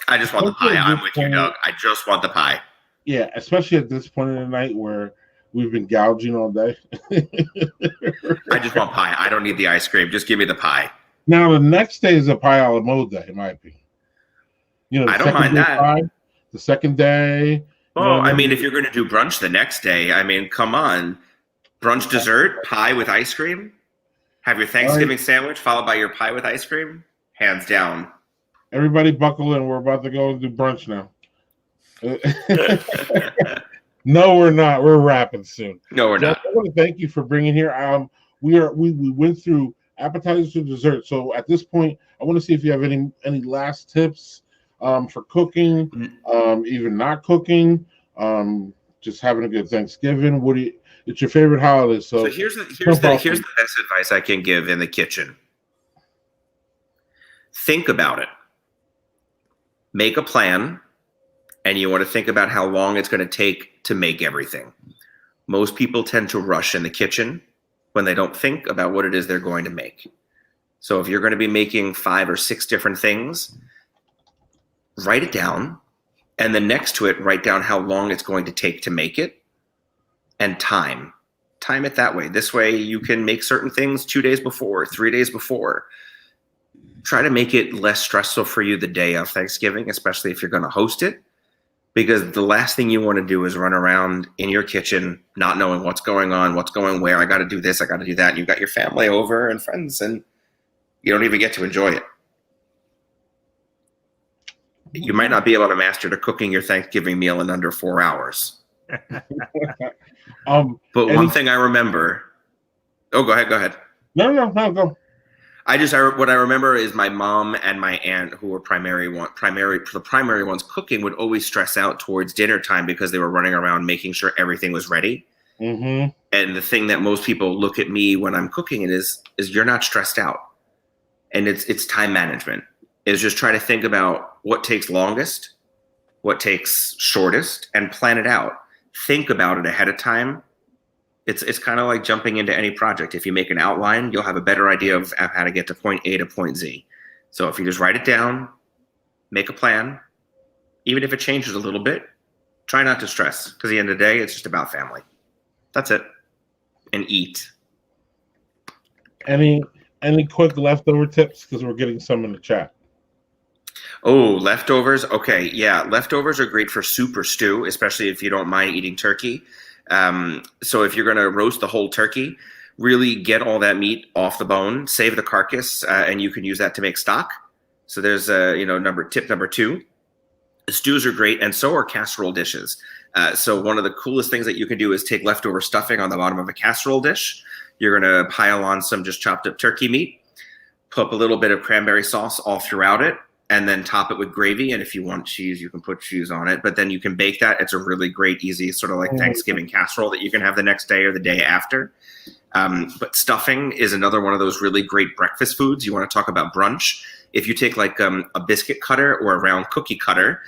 I just want the pie. I'm with you, Doug. I just want the pie. Yeah, especially at this point in the night where we've been gouging all day. I just want pie. I don't need the ice cream. Just give me the pie. Now, the next day is a pie a la mode day, in my opinion. I don't mind that. Pie, the second day. Oh, I mean, if you're going to do brunch the next day, I mean, come on. Brunch dessert, pie with ice cream. Have your Thanksgiving sandwich followed by your pie with ice cream. Hands down. Everybody buckle in. We're about to go and do brunch now. No, we're not. We're wrapping soon. No, we're not. I want to thank you for bringing here. We went through appetizers to dessert. So at this point, I want to see if you have any last tips for cooking, even not cooking, just having a good Thanksgiving. It's your favorite holiday. So here's the best advice I can give in the kitchen. Think about it. Make a plan. And you want to think about how long it's going to take to make everything. Most people tend to rush in the kitchen when they don't think about what it is they're going to make. So if you're going to be making 5 or 6 different things, write it down. And then next to it, write down how long it's going to take to make it and time. Time it that way. This way you can make certain things 2 days before, 3 days before. Try to make it less stressful for you the day of Thanksgiving, especially if you're going to host it. Because the last thing you want to do is run around in your kitchen not knowing what's going on, what's going where. I got to do this, I got to do that. And you've got your family over and friends, and you don't even get to enjoy it. You might not be able to master the cooking your Thanksgiving meal in under 4 hours. But one thing I remember. Oh, go ahead. No, go. What I remember is my mom and my aunt, who were the primary ones cooking, would always stress out towards dinner time because they were running around making sure everything was ready. Mm-hmm. And the thing that most people look at me when I'm cooking it is you're not stressed out, and it's time management. Is just try to think about what takes longest, what takes shortest, and plan it out. Think about it ahead of time. It's kind of like jumping into any project. If you make an outline, you'll have a better idea of how to get to point A to point Z. So if you just write it down, make a plan, even if it changes a little bit, try not to stress, because at the end of the day, it's just about family. That's it. And eat. Any quick leftover tips? Because we're getting some in the chat. Oh, leftovers. Okay. Yeah. Leftovers are great for soup or stew, especially if you don't mind eating turkey. So if you're going to roast the whole turkey, really get all that meat off the bone, save the carcass, and you can use that to make stock. So there's tip number 2. Stews are great, and so are casserole dishes. So one of the coolest things that you can do is take leftover stuffing on the bottom of a casserole dish. You're going to pile on some just chopped up turkey meat, put a little bit of cranberry sauce all throughout it, and then top it with gravy. And if you want cheese, you can put cheese on it. But then you can bake that. It's a really great, easy sort of like Thanksgiving casserole that you can have the next day or the day after. But stuffing is another one of those really great breakfast foods. You want to talk about brunch. If you take like a biscuit cutter or a round cookie cutter,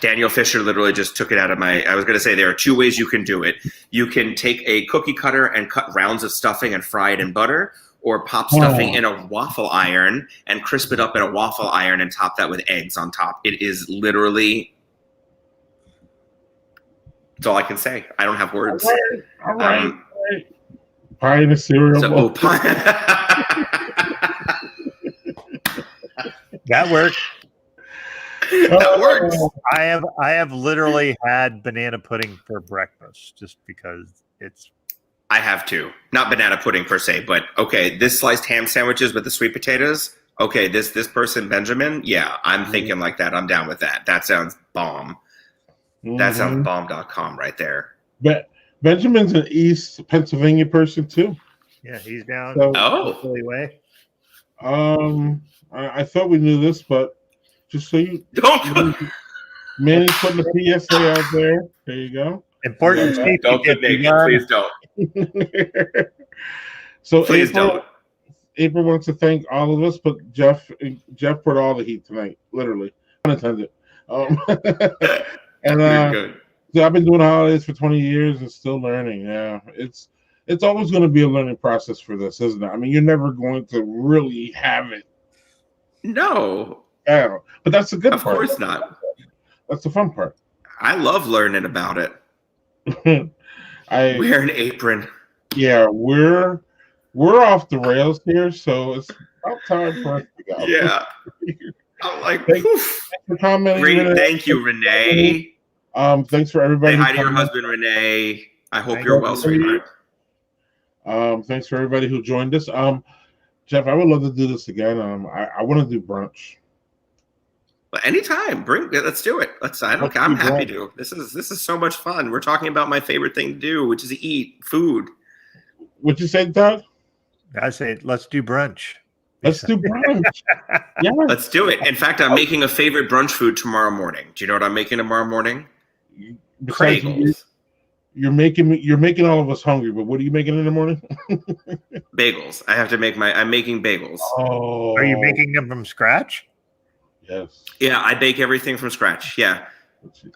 Daniel Fisher literally just took it out of I was going to say there are 2 ways you can do it. You can take a cookie cutter and cut rounds of stuffing and fry it in butter, or pop stuffing in a waffle iron and crisp it up in a waffle iron and top that with eggs on top. It is literally, that's all I can say. I don't have words. All right. Pie in a cereal bowl. That works. That works. I have literally had banana pudding for breakfast just because it's. I have too. Not banana pudding per se, but okay, this sliced ham sandwiches with the sweet potatoes. Okay, this person Benjamin. Yeah, I'm thinking like that. I'm down with that. That sounds bomb. That sounds bomb.com right there. But Benjamin's an East Pennsylvania person too. Yeah, he's down. So, way. I thought we knew this, but just so you don't. Manny's putting the PSA out there. There you go. Important safety. Don't get naked, please don't. So please don't. April wants to thank all of us, but Jeff put all the heat tonight, literally, unintended. And good. So I've been doing holidays for 20 years and still learning. Yeah, it's always going to be a learning process for this, isn't it? I mean, you're never going to really have it. No. Yeah, but that's the good part. Of course not. That's the fun part. I love learning about it. Wear an apron. Yeah, we're off the rails here, so it's about time for us to go. Yeah. I'm like, thanks for commenting. Great, thank you, Renee. Thanks for everybody. Say hi to your husband, Renee. I hope you're well, sweetheart. Thanks for everybody who joined us. Jeff, I would love to do this again. I want to do brunch. But anytime, let's do it. I'm happy to. This is so much fun. We're talking about my favorite thing to do, which is eat food. What'd you say, Doug? I say let's do brunch. Let's do brunch. Yeah, let's do it. In fact, I'm making a favorite brunch food tomorrow morning. Do you know what I'm making tomorrow morning? Bagels. You're making all of us hungry, but what are you making in the morning? Bagels. I'm making bagels. Oh. Are you making them from scratch? Yes. Yeah, I bake everything from scratch. Yeah.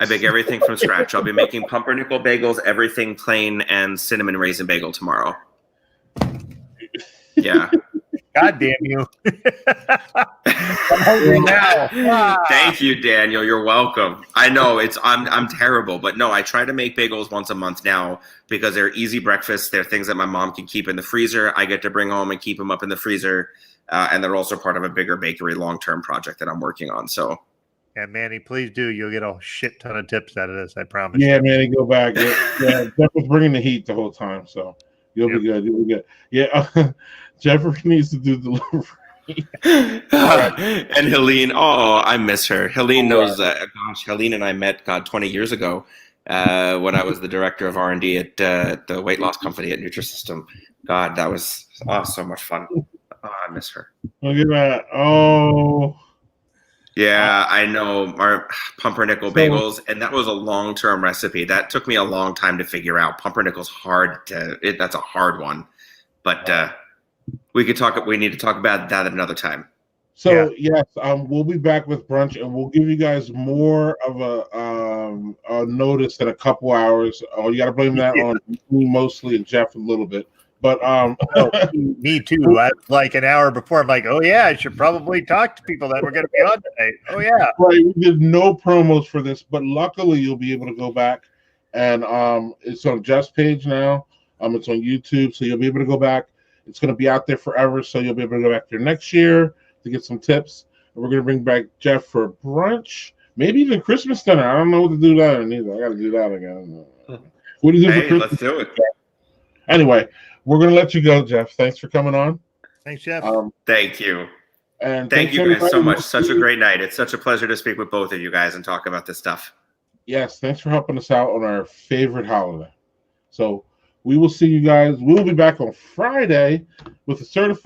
I bake everything from scratch. I'll be making pumpernickel bagels, everything plain, and cinnamon raisin bagel tomorrow. Yeah. God damn you. I'm hungry now. Thank you, Daniel. You're welcome. I know I'm terrible, but no, I try to make bagels once a month now because they're easy breakfasts. They're things that my mom can keep in the freezer. I get to bring home and keep them up in the freezer. And they're also part of a bigger bakery long-term project that I'm working on. So, yeah, Manny, please do. You'll get a shit ton of tips out of this. I promise. Yeah, Manny, go back. Yeah, Jeff was bringing the heat the whole time, so you'll be good. You'll be good. Yeah, Jeffrey needs to do delivery. And Helene, I miss her. Helene knows. Helene and I met 20 years ago when I was the director of R&D at the weight loss company at Nutrisystem. God, that was so much fun. Oh, I miss her. Look at that. Oh. Yeah, I know. Our pumpernickel bagels, and that was a long-term recipe. That took me a long time to figure out. Pumpernickel's hard that's a hard one. But we need to talk about that another time. So yes, we'll be back with brunch, and we'll give you guys more of a notice in a couple hours. Oh, you got to blame that on me mostly and Jeff a little bit. But me too. Like an hour before, I'm like, oh yeah, I should probably talk to people that were going to be on tonight. Oh yeah, right. We did no promos for this, but luckily you'll be able to go back and it's on Jeff's page now. It's on YouTube, so you'll be able to go back. It's going to be out there forever, so you'll be able to go back there next year to get some tips. And we're going to bring back Jeff for brunch, maybe even Christmas dinner. I don't know what to do that either. I got to do that again. What do you do for Christmas? Let's do it. Anyway. We're going to let you go, Jeff. Thanks for coming on. Thanks, Jeff. Thank you. And thank you guys so much. Such a great night. It's such a pleasure to speak with both of you guys and talk about this stuff. Yes, thanks for helping us out on our favorite holiday. So we will see you guys. We'll be back on Friday with a certified